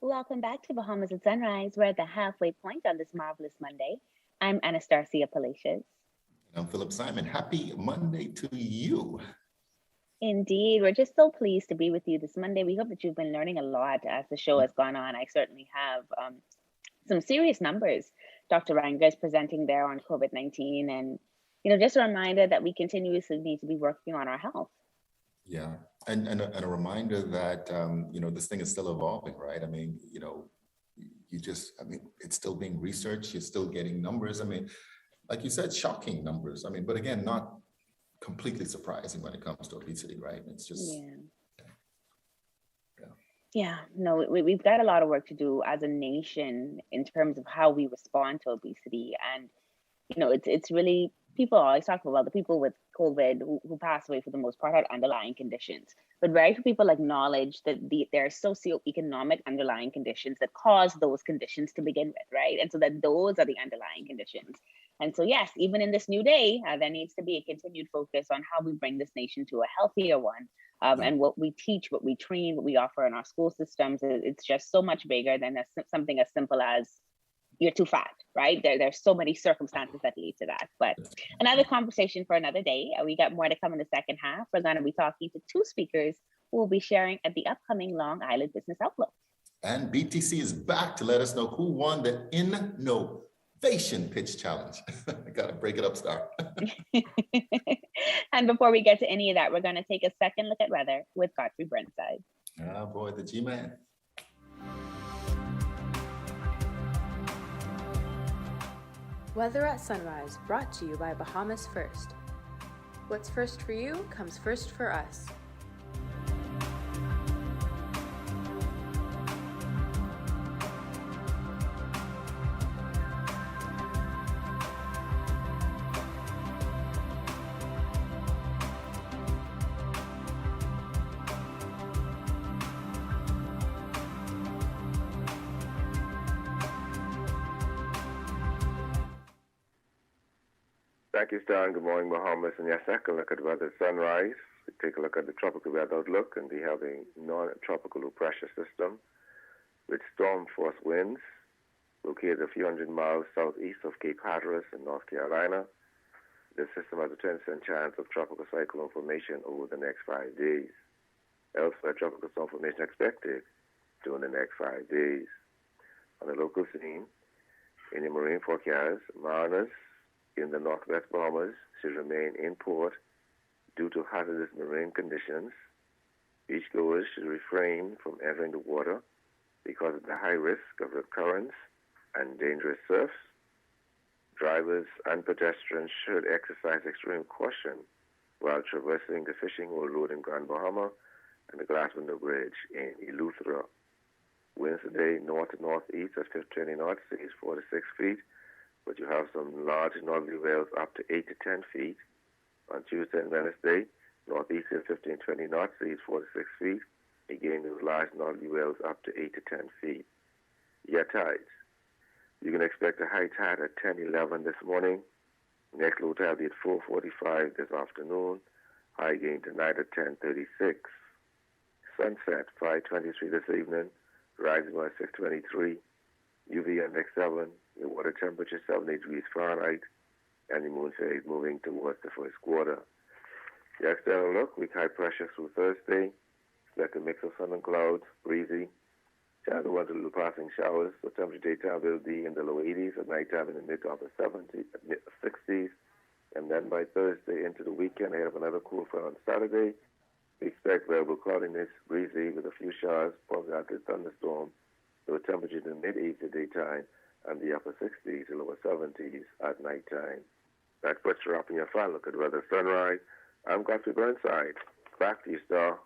Welcome back to Bahamas at Sunrise. We're at the halfway point on this marvelous Monday. I'm Anastasia Palacios. I'm Philip Simon. Happy Monday to you. Indeed. We're just so pleased to be with you this Monday. We hope that you've been learning a lot as the show has gone on. I certainly have some serious numbers Dr. Ranga is presenting there on COVID-19. And, just a reminder that we continuously need to be working on our health. Yeah. And a reminder that, this thing is still evolving, right? I mean, it's still being researched. You're still getting numbers. I mean, like you said, shocking numbers. I mean, but again, not completely surprising when it comes to obesity, right? It's just. No, we've got a lot of work to do as a nation in terms of how we respond to obesity. And, it's really, people always talk about the people with COVID who pass away for the most part had underlying conditions. But very few people acknowledge that there are socioeconomic underlying conditions that cause those conditions to begin with, right? And so that those are the underlying conditions. And so, yes, even in this new day, there needs to be a continued focus on how we bring this nation to a healthier one And what we teach, what we train, what we offer in our school systems, it's just so much bigger than something as simple as you're too fat, right? There's so many circumstances that lead to that. But another conversation for another day. We got more to come in the second half. We're going to be talking to two speakers who will be sharing at the upcoming Long Island Business Outlook. And BTC is back to let us know who won the Innovation Pitch Challenge. I got to break it up, Star. And before we get to any of that, we're going to take a second look at weather with Godfrey Burnside. Oh boy, the G-Man. Weather at Sunrise, brought to you by Bahamas First. What's first for you comes first for us. Thank you, Stan. Good morning, Bahamas. And yes, second look at weather sunrise. We take a look at the tropical weather outlook, and we have a non-tropical low pressure system with storm force winds located a few hundred miles southeast of Cape Hatteras in North Carolina. This system has a 10% chance of tropical cyclone formation over the next 5 days. Elsewhere, tropical storm formation expected during the next 5 days. On the local scene, in the marine forecast, mariners in the northwest Bahamas should remain in port due to hazardous marine conditions. Beachgoers should refrain from entering the water because of the high risk of recurrence and dangerous surfs. Drivers and pedestrians should exercise extreme caution while traversing the fishing road in Grand Bahama and the Glass Window Bridge in Eleuthera. Winds today north to northeast at 20 knots, seas 4 to 6 feet, but you have some large northerly whales up to 8 to 10 feet. On Tuesday and Wednesday, northeast at 15-20 knots, seas 4 to 6 feet. Again, those large northerly whales up to 8 to 10 feet. Yet tides. You can expect a high tide at 10:11 this morning. Next low tide will be at 4:45 this afternoon. High gain tonight at 10:36. Sunset 5:23 this evening. Rising by 6:23. UV index 7. The water temperature 70 degrees Fahrenheit. And the moon phase moving towards the first quarter. The external look, weak high pressure through Thursday. Expect a mix of sun and clouds, breezy. Chance of 1 to 2 passing showers. So temperature daytime will be in the low 80s, at nighttime in the mid to upper 70s, mid 60s. And then by Thursday into the weekend, ahead of another cool front on Saturday. We expect variable cloudiness, breezy with a few showers, possibly after a thunderstorm. So temperature in the mid 80s at daytime and the upper 60s to lower 70s at nighttime. That puts you up in your final look at weather sunrise. I'm Godfrey Burnside. Back to you, Star.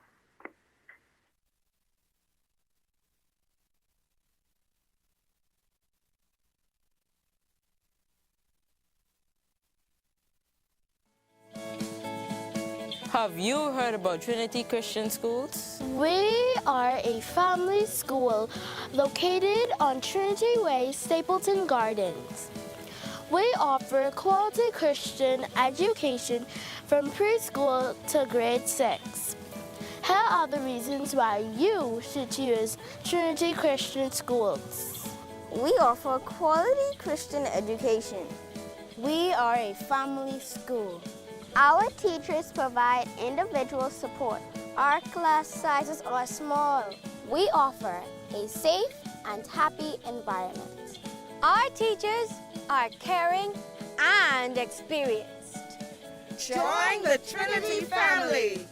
Have you heard about Trinity Christian Schools? We are a family school located on Trinity Way, Stapleton Gardens. We offer quality Christian education from preschool to grade 6. Here are the reasons why you should choose Trinity Christian Schools. We offer quality Christian education. We are a family school. Our teachers provide individual support. Our class sizes are small. We offer a safe and happy environment. Our teachers are caring and experienced. Join the Trinity family.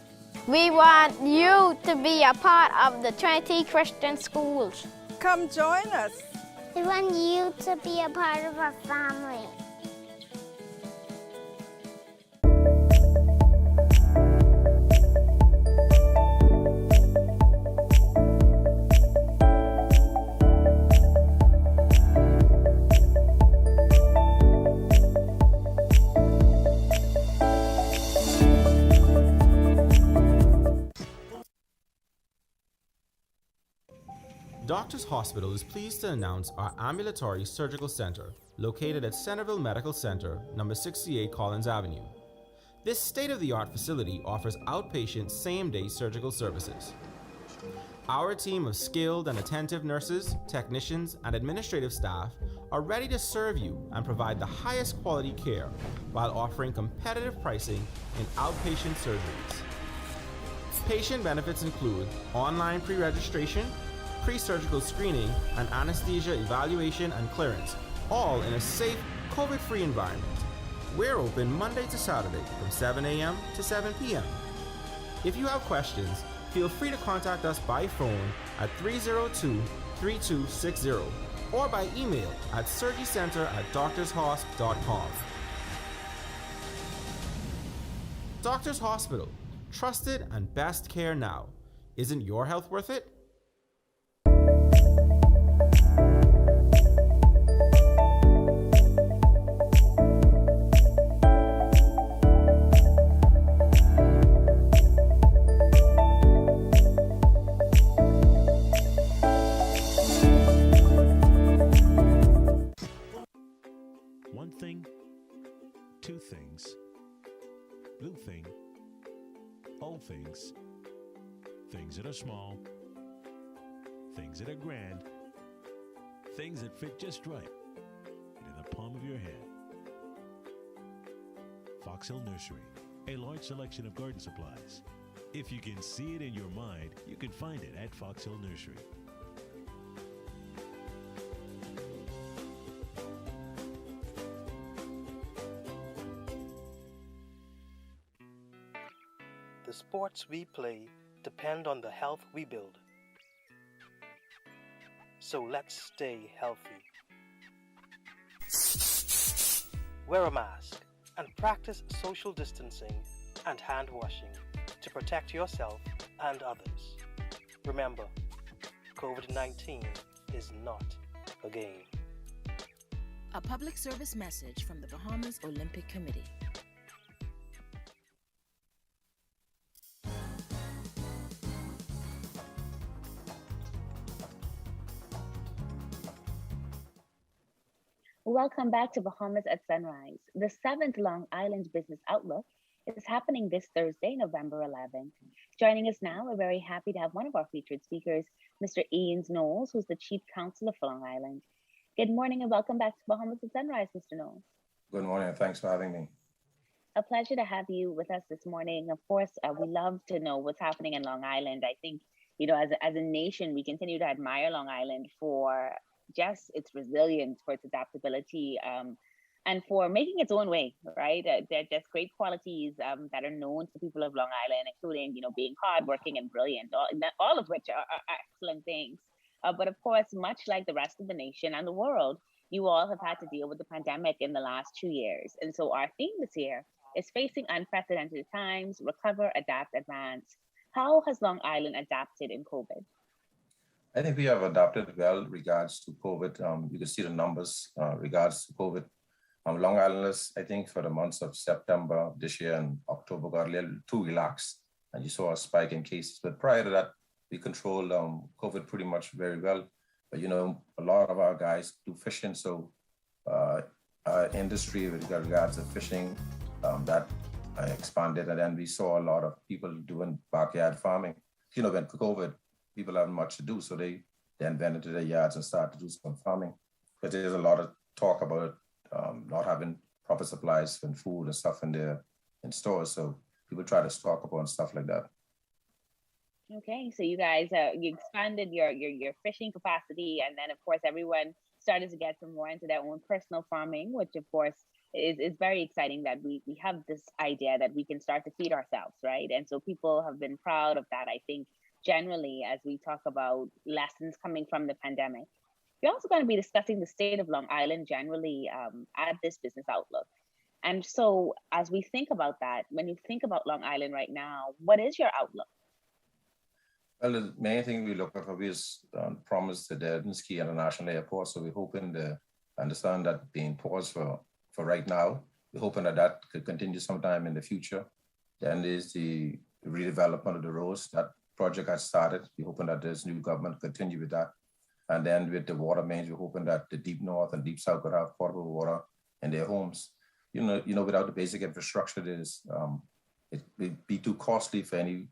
We want you to be a part of the Trinity Christian Schools. Come join us. We want you to be a part of our family. Doctors Hospital is pleased to announce our Ambulatory Surgical Center, located at Centerville Medical Center, number 68 Collins Avenue. This state-of-the-art facility offers outpatient same-day surgical services. Our team of skilled and attentive nurses, technicians, and administrative staff are ready to serve you and provide the highest quality care while offering competitive pricing in outpatient surgeries. Patient benefits include online pre-registration, pre-surgical screening, and anesthesia evaluation and clearance, all in a safe, COVID-free environment. We're open Monday to Saturday from 7 a.m. to 7 p.m. If you have questions, feel free to contact us by phone at 302-3260 or by email at surgerycenter@doctorshosp.com. Doctors Hospital, trusted and best care now. Isn't your health worth it? One thing, two things. Blue thing, all things. Things that are small, things that are grand, things that fit just right in the palm of your hand. Fox Hill Nursery, a large selection of garden supplies. If you can see it in your mind, you can find it at Fox Hill Nursery. The sports we play depend on the health we build. So let's stay healthy. Wear a mask and practice social distancing and hand washing to protect yourself and others. Remember, COVID-19 is not a game. A public service message from the Bahamas Olympic Committee. Welcome back to Bahamas at Sunrise. The 7th Long Island Business Outlook is happening this Thursday, November 11th. Joining us now, we're very happy to have one of our featured speakers, Mr. Knowles, who's the Chief Counselor for Long Island. Good morning and welcome back to Bahamas at Sunrise, Mr. Knowles. Good morning and thanks for having me. A pleasure to have you with us this morning. Of course, we love to know what's happening in Long Island. I think, you know, as a nation, we continue to admire Long Island for just its resilience, for its adaptability, and for making its own way, right? They're just great qualities that are known to people of Long Island, including, you know, being hardworking and brilliant, all of which are excellent things. But of course, much like the rest of the nation and the world, you all have had to deal with the pandemic in the last 2 years. And so our theme this year is facing unprecedented times, recover, adapt, advance. How has Long Island adapted in COVID? I think we have adapted well regards to COVID. You can see the numbers regards to COVID. Long Islanders, I think for the months of September this year and October got a little too relaxed, and you saw a spike in cases. But prior to that, we controlled COVID pretty much very well. But, you know, a lot of our guys do fishing. So our industry with regards to fishing, that expanded. And then we saw a lot of people doing backyard farming. You know, when COVID, people have much to do. So they then went into their yards and started to do some farming. But there's a lot of talk about not having proper supplies and food and stuff in stores. So people try to stock up on stuff like that. Okay, so you guys, you expanded your fishing capacity, and then of course everyone started to get some more into their own personal farming, which of course is very exciting that we have this idea that we can start to feed ourselves, right? And so people have been proud of that, I think, generally, as we talk about lessons coming from the pandemic. We're also going to be discussing the state of Long Island generally at this Business Outlook. And so as we think about that, when you think about Long Island right now, what is your outlook? Well, the main thing we look for is promise to the Key International Airport. So we're hoping to understand that being paused for right now. We're hoping that could continue sometime in the future. Then there's the redevelopment of the roads. That project has started. We're hoping that this new government continue with that. And then with the water mains, we're hoping that the Deep North and Deep South could have potable water in their homes. without the basic infrastructure, it would be too costly for any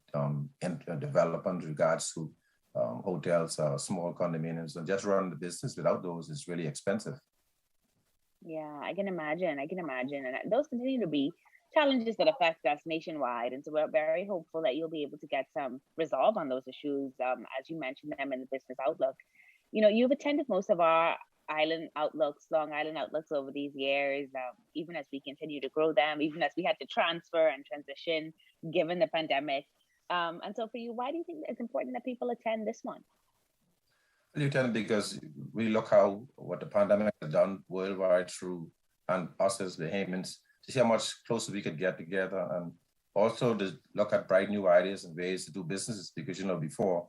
development in regards to hotels, small condominiums, and just running the business without those is really expensive. Yeah, I can imagine. And those continue to be challenges that affect us nationwide. And so we're very hopeful that you'll be able to get some resolve on those issues, as you mentioned them in the business outlook. You've attended most of our Long Island outlooks over these years, even as we continue to grow them, even as we had to transfer and transition given the pandemic. And so for you, why do you think it's important that people attend this one? You attend because we look what the pandemic has done worldwide through, and us as Bahamians, to see how much closer we could get together, and also to look at bright new ideas and ways to do businesses. Because, before,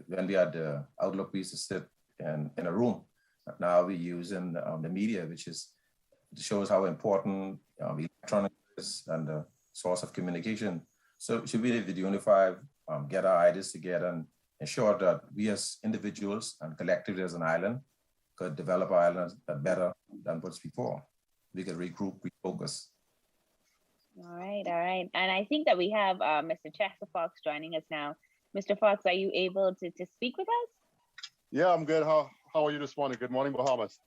when we had the outlook, we used to sit in a room. Now we're using the media, which shows how important electronic is and the source of communication. So it should be able to unify, get our ideas together, and ensure that we as individuals and collectively as an island could develop our island better than what's before. We could regroup, refocus. All right. And I think that we have Mr. Chester Fox joining us now. Mr. Fox, are you able to speak with us? Yeah, I'm good. How are you this morning? Good morning, Bahamas.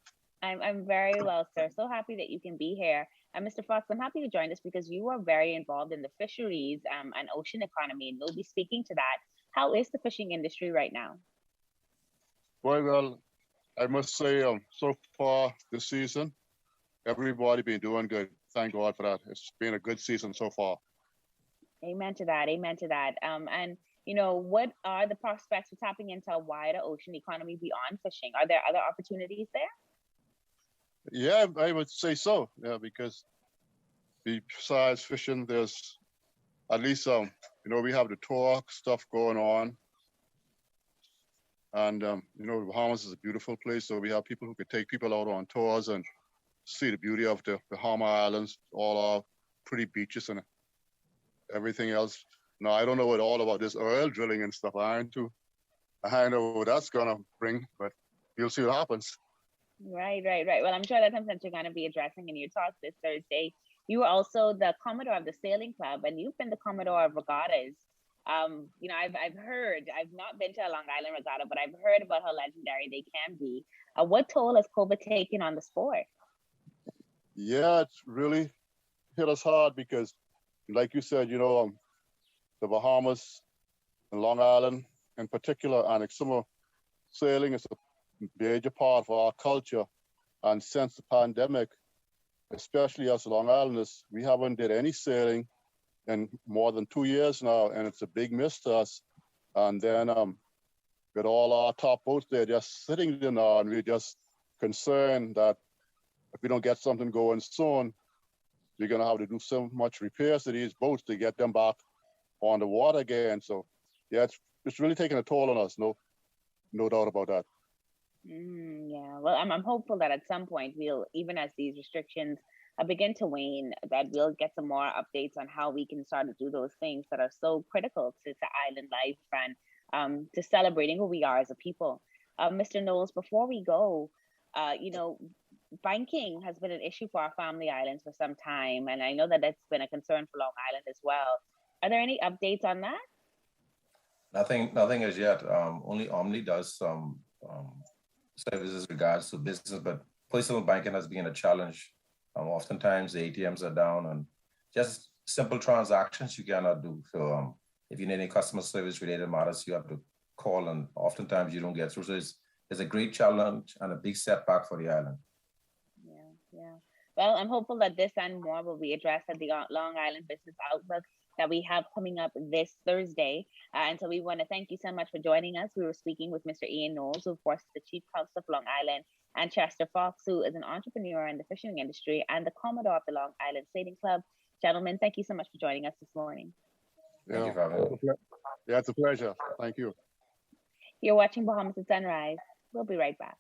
I'm very well, sir. So happy that you can be here. And Mr. Fox, I'm happy to join us because you are very involved in the fisheries and ocean economy, and we'll be speaking to that. How is the fishing industry right now? Well, I must say, so far this season, everybody been doing good. Thank God for that. It's been a good season so far. Amen to that. And what are the prospects for tapping into a wider ocean economy beyond fishing? Are there other opportunities there? Yeah, I would say so. Yeah, because besides fishing, there's at least we have the tour stuff going on, and the Bahamas is a beautiful place, so we have people who could take people out on tours and see the beauty of the Bahama Islands, all our pretty beaches and everything else. Now, I don't know all about this oil drilling and stuff. I know what that's gonna bring, but you'll see what happens. Right. Well, I'm sure that's something that you're going to be addressing in your talk this Thursday. You are also the Commodore of the Sailing Club, and you've been the Commodore of regattas. I've heard, I've not been to a Long Island regatta, but I've heard about how legendary they can be. What toll has COVID taken on the sport? Yeah, it's really hit us hard because, like you said, the Bahamas and Long Island in particular, and summer sailing is a major part of our culture. And since the pandemic, especially as Long Islanders, we haven't did any sailing in more than 2 years now, and it's a big miss to us. And then with all our top boats, they're just sitting there now, and we're just concerned that if we don't get something going soon, we're gonna have to do so much repairs to these boats to get them back on the water again. So yeah, it's really taking a toll on us, no doubt about that. Yeah, well, I'm hopeful that at some point we'll, even as these restrictions begin to wane, that we'll get some more updates on how we can start to do those things that are so critical to island life and to celebrating who we are as a people. Mr. Knowles, before we go, banking has been an issue for our family islands for some time, and I know that that's been a concern for Long Island as well. Are there any updates on that? Nothing as yet. Only Omni does some services regards to business, but personal banking has been a challenge. Oftentimes the ATMs are down, and just simple transactions you cannot do. So if you need any customer service related matters, you have to call, and oftentimes you don't get through. So it's a great challenge and a big setback for the island. Yeah. Well, I'm hopeful that this and more will be addressed at the Long Island Business Outlook that we have coming up this Thursday. And so we want to thank you so much for joining us. We were speaking with Mr. Ian Knowles, who of course is the Chief Counsel of Long Island, and Chester Fox, who is an entrepreneur in the fishing industry and the Commodore of the Long Island Sailing Club. Gentlemen, thank you so much for joining us this morning. Thank you for having me. Yeah, it's a pleasure. Thank you. You're watching Bahamas at Sunrise. We'll be right back.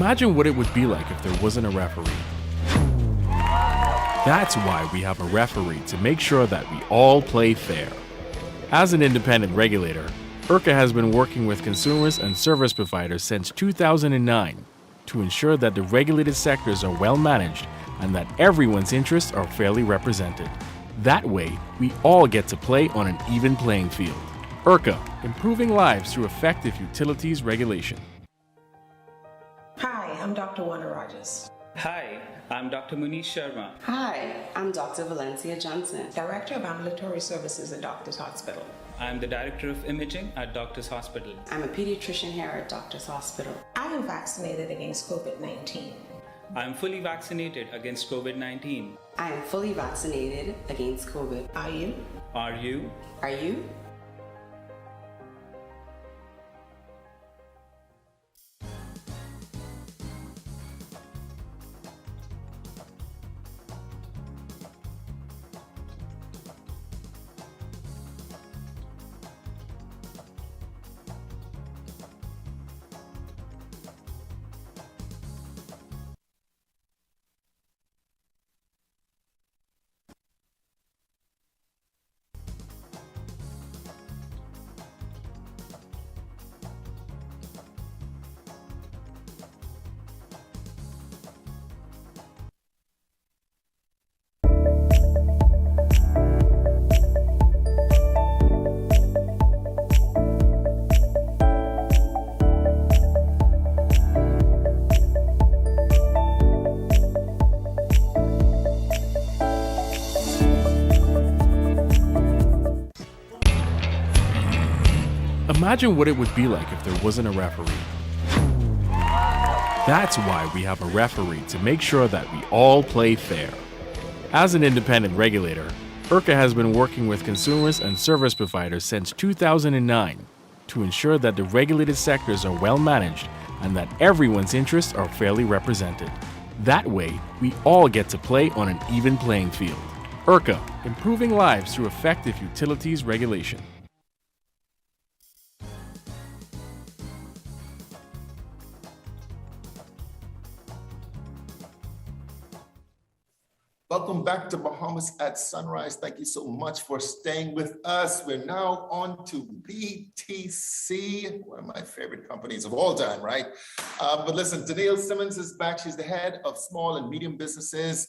Imagine what it would be like if there wasn't a referee. That's why we have a referee, to make sure that we all play fair. As an independent regulator, IRCA has been working with consumers and service providers since 2009 to ensure that the regulated sectors are well managed and that everyone's interests are fairly represented. That way, we all get to play on an even playing field. IRCA, improving lives through effective utilities regulation. Hi, I'm Dr. Rangarajan. Hi, I'm Dr. Munish Sharma. Hi, I'm Dr. Valencia Johnson, Director of Ambulatory Services at Doctors Hospital. I'm the Director of Imaging at Doctors Hospital. I'm a pediatrician here at Doctors Hospital. I am vaccinated against COVID-19. I'm fully vaccinated against COVID-19. I am fully vaccinated against COVID. Are you? Are you? Are you? Imagine what it would be like if there wasn't a referee. That's why we have a referee, to make sure that we all play fair. As an independent regulator, IRCA has been working with consumers and service providers since 2009 to ensure that the regulated sectors are well managed and that everyone's interests are fairly represented. That way, we all get to play on an even playing field. IRCA, improving lives through effective utilities regulation. Welcome back to Bahamas at Sunrise. Thank you so much for staying with us. We're now on to BTC, one of my favorite companies of all time, right? But listen, Teneile Simmons is back. She's the head of small and medium businesses.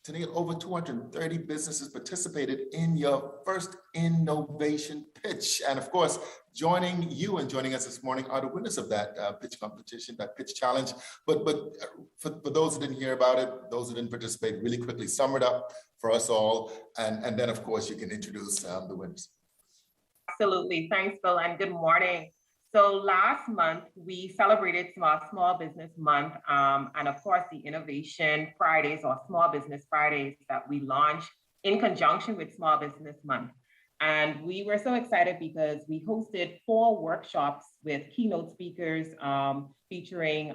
Teneile, over 230 businesses participated in your first innovation pitch. And of course, joining you and joining us this morning are the winners of that pitch competition, that pitch challenge. But for those who didn't hear about it, those who didn't participate, really quickly sum it up for us all. And then, of course, you can introduce the winners. Absolutely. Thanks, Bill, and good morning. So last month, we celebrated Small Business Month, and of course, the Innovation Fridays or Small Business Fridays that we launched in conjunction with Small Business Month. And we were so excited because we hosted 4 workshops with keynote speakers, featuring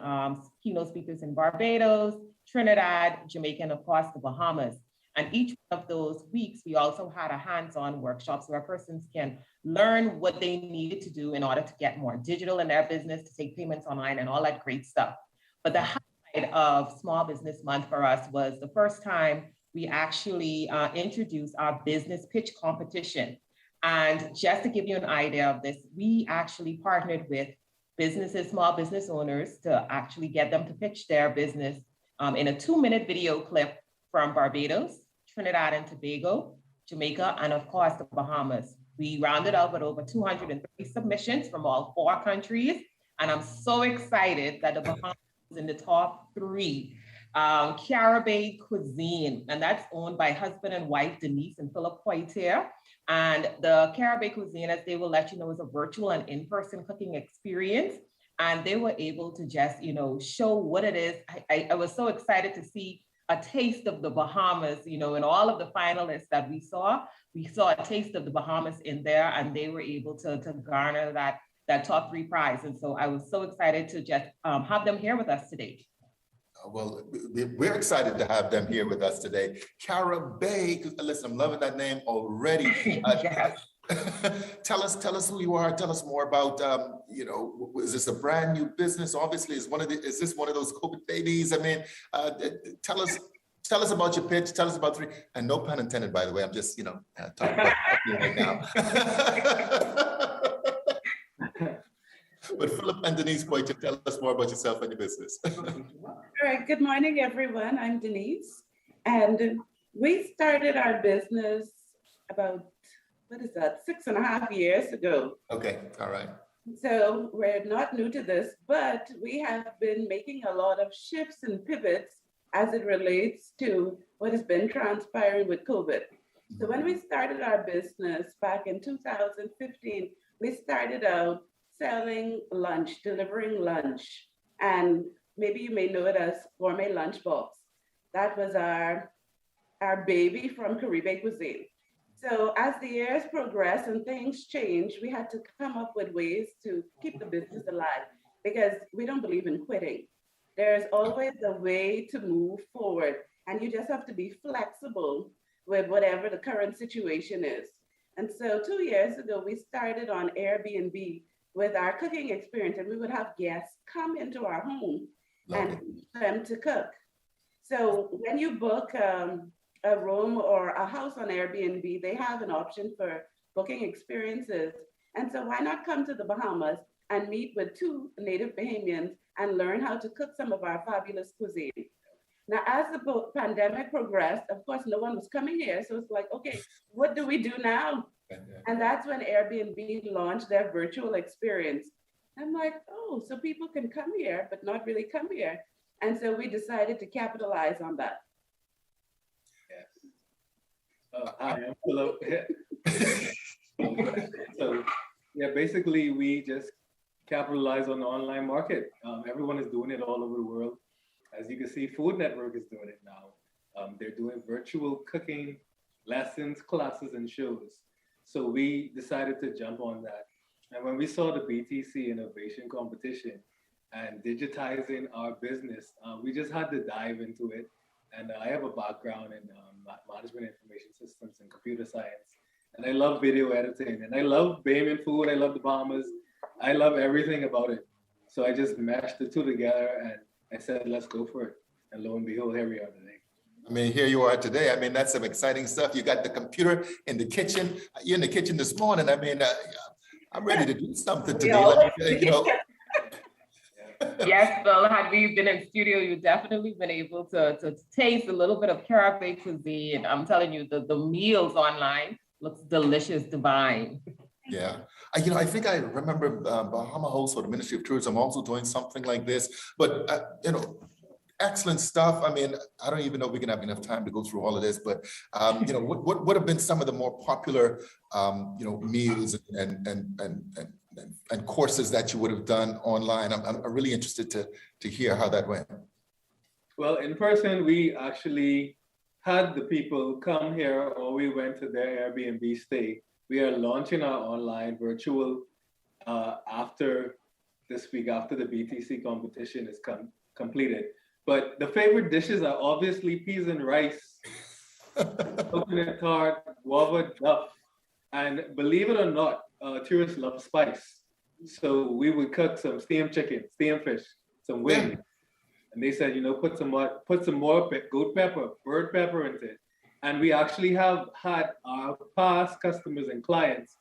keynote speakers in Barbados, Trinidad, Jamaica, and of course, the Bahamas. And each of those weeks, we also had a hands-on workshops where persons can learn what they needed to do in order to get more digital in their business, to take payments online and all that great stuff. But the highlight of Small Business Month for us was the first time we actually introduced our business pitch competition. And just to give you an idea of this, we actually partnered with businesses, small business owners, to actually get them to pitch their business in a 2-minute video clip from Barbados, Trinidad and Tobago, Jamaica, and of course, the Bahamas. We rounded up with over 230 submissions from all 4 countries. And I'm so excited that the Bahamas is in the top 3. Caribbean Cuisine, and that's owned by husband and wife, Denise and Philip Poitier. And the Caribbean Cuisine, as they will let you know, is a virtual and in-person cooking experience. And they were able to just, show what it is. I was so excited to see a taste of the Bahamas, in all of the finalists that we saw a taste of the Bahamas in there, and they were able to garner that top 3 prize. And so I was so excited to just have them here with us today. Well, we're excited to have them here with us today. Caribbean, listen, I'm loving that name already. Yes. Tell us who you are. Tell us more about, is this a brand new business? Obviously, is this one of those COVID babies? I mean, tell us about your pitch. Tell us about three, and no pun intended, by the way. I'm just, talking about you right now. But Philip and Denise Boyton, tell us more about yourself and your business. All right, good morning, everyone. I'm Denise, and we started our business about, 6.5 years ago. Okay, all right. So we're not new to this, but we have been making a lot of shifts and pivots as it relates to what has been transpiring with COVID. So when we started our business back in 2015, we started out selling lunch, delivering lunch. And maybe you may know it as Gourmet Lunchbox. That was our baby from Caribbean cuisine. So as the years progressed and things changed, we had to come up with ways to keep the business alive because we don't believe in quitting. There's always a way to move forward, and you just have to be flexible with whatever the current situation is. And so 2 years ago, we started on Airbnb with our cooking experience, and we would have guests come into our home and teach them to cook. So when you book a room or a house on Airbnb, they have an option for booking experiences. And so why not come to the Bahamas and meet with 2 native Bahamians and learn how to cook some of our fabulous cuisine. Now, as the pandemic progressed, of course, no one was coming here. So it's like, okay, what do we do now? And that's when Airbnb launched their virtual experience. I'm like, oh, so people can come here, but not really come here. And so we decided to capitalize on that. Hi, I'm Philip. So yeah, basically we just capitalize on the online market. Everyone is doing it all over the world. As you can see, Food Network is doing it now. They're doing virtual cooking lessons, classes, and shows. So we decided to jump on that. And when we saw the BTC Innovation Competition and digitizing our business, we just had to dive into it. And I have a background in management information systems and computer science. And I love video editing. And I love Bahamian food. I love the Bahamas. I love everything about it. So I just mashed the two together and I said, let's go for it. And lo and behold, here we are today. I mean, here you are today. I mean, that's some exciting stuff. You got the computer in the kitchen. You're in the kitchen this morning. I mean, I'm ready to do something today. Yes, Bill, had we been in studio, you've definitely been able to taste a little bit of Caribbean cuisine. I'm telling you, the meals online looks delicious, divine. Yeah. I think I remember Bahama Host or the Ministry of Tourism also doing something like this, but excellent stuff. I mean, I don't even know if we can have enough time to go through all of this, but what would have been some of the more popular, meals and courses that you would have done online? I'm really interested to hear how that went. Well, in person, we actually had the people come here or we went to their Airbnb stay. We are launching our online virtual after this week, after the BTC competition is completed. But the favorite dishes are obviously peas and rice, coconut tart, guava duff, and believe it or not, tourists love spice. So we would cook some steamed chicken, steamed fish, some wings. And they said, put some more goat pepper, bird pepper into it. And we actually have had our past customers and clients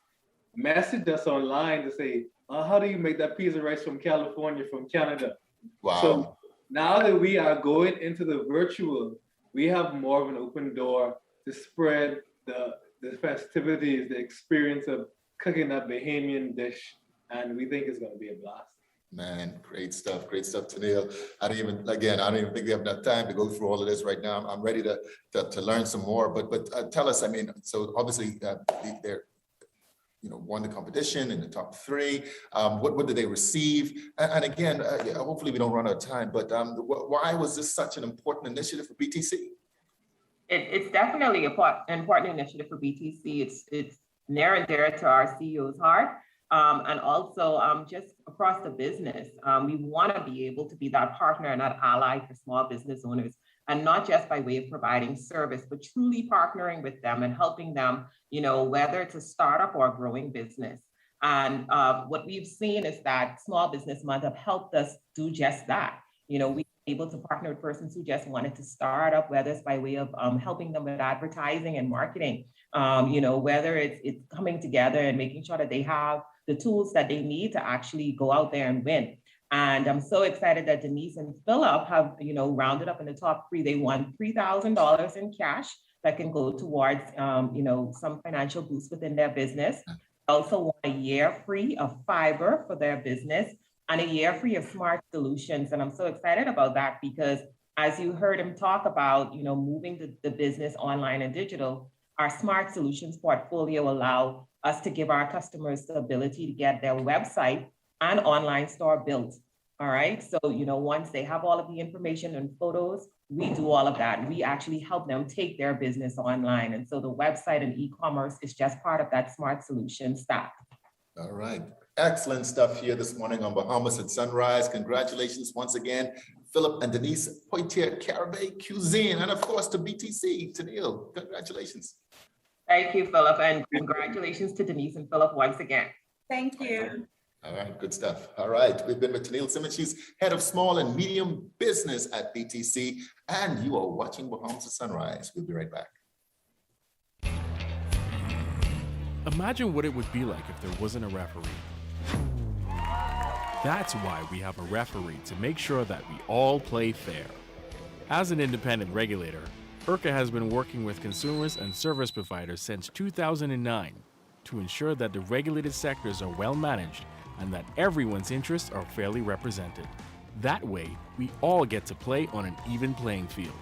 message us online to say, how do you make that peas and rice from California, from Canada? Wow. So now that we are going into the virtual, we have more of an open door to spread the festivities, the experience of cooking that Bahamian dish. And we think it's going to be a blast. Man, great stuff, Teneile. I don't even think we have enough time to go through all of this right now. I'm ready to learn some more. But tell us, I mean, so obviously they're won the competition in the top 3. What did they receive? And again, hopefully we don't run out of time. But why was this such an important initiative for BTC? It's definitely an important initiative for BTC. It's near and dear to our CEO's heart. And also just across the business, we want to be able to be that partner and that ally for small business owners. and not just by way of providing service, but truly partnering with them and helping them, whether it's a startup or a growing business. And what we've seen is that Small Business Month have helped us do just that. We were able to partner with persons who just wanted to start up, whether it's by way of helping them with advertising and marketing, whether it's coming together and making sure that they have the tools that they need to actually go out there and win. And I'm so excited that Denise and Philip have, rounded up in the top 3. They won $3,000 in cash that can go towards, some financial boost within their business. Also won a year free of fiber for their business and a year free of smart solutions. And I'm so excited about that because as you heard him talk about, moving the business online and digital, our smart solutions portfolio allow us to give our customers the ability to get their website and online store built. All right. So, once they have all of the information and photos, we do all of that. We actually help them take their business online. And so the website and e-commerce is just part of that smart solution stack. All right. Excellent stuff here this morning on Bahamas at Sunrise. Congratulations once again, Philip and Denise Poitier, Caribbean Cuisine, and of course to BTC, Teneile. Congratulations. Thank you, Philip, and congratulations to Denise and Philip once again. Thank you. All right, good stuff. All right, we've been with Teneile Simmons. She's head of small and medium business at BTC, and you are watching Bahamas at Sunrise. We'll be right back. Imagine what it would be like if there wasn't a referee. That's why we have a referee to make sure that we all play fair. As an independent regulator, IRCA has been working with consumers and service providers since 2009 to ensure that the regulated sectors are well managed and that everyone's interests are fairly represented. That way, we all get to play on an even playing field.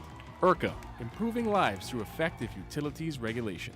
IRCA, improving lives through effective utilities regulation.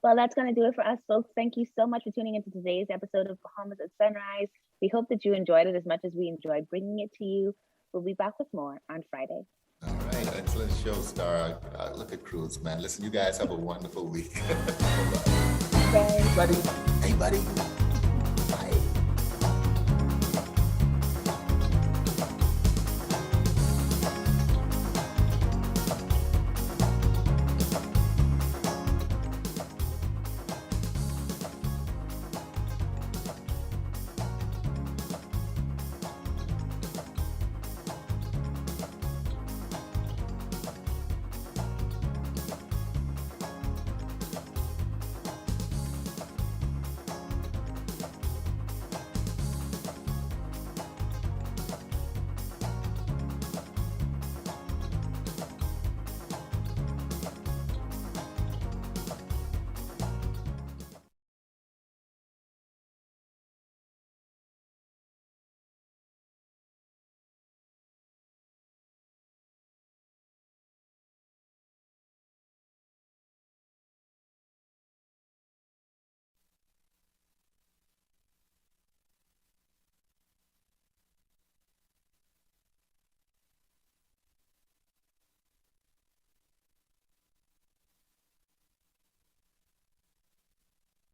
Well, that's going to do it for us, folks. Thank you so much for tuning into today's episode of Bahamas at Sunrise. We hope that you enjoyed it as much as we enjoyed bringing it to you. We'll be back with more on Friday. All right, excellent show, Star. Look at Cruz, man. Listen, you guys have a wonderful week. Bye. Buddy. Hey, buddy.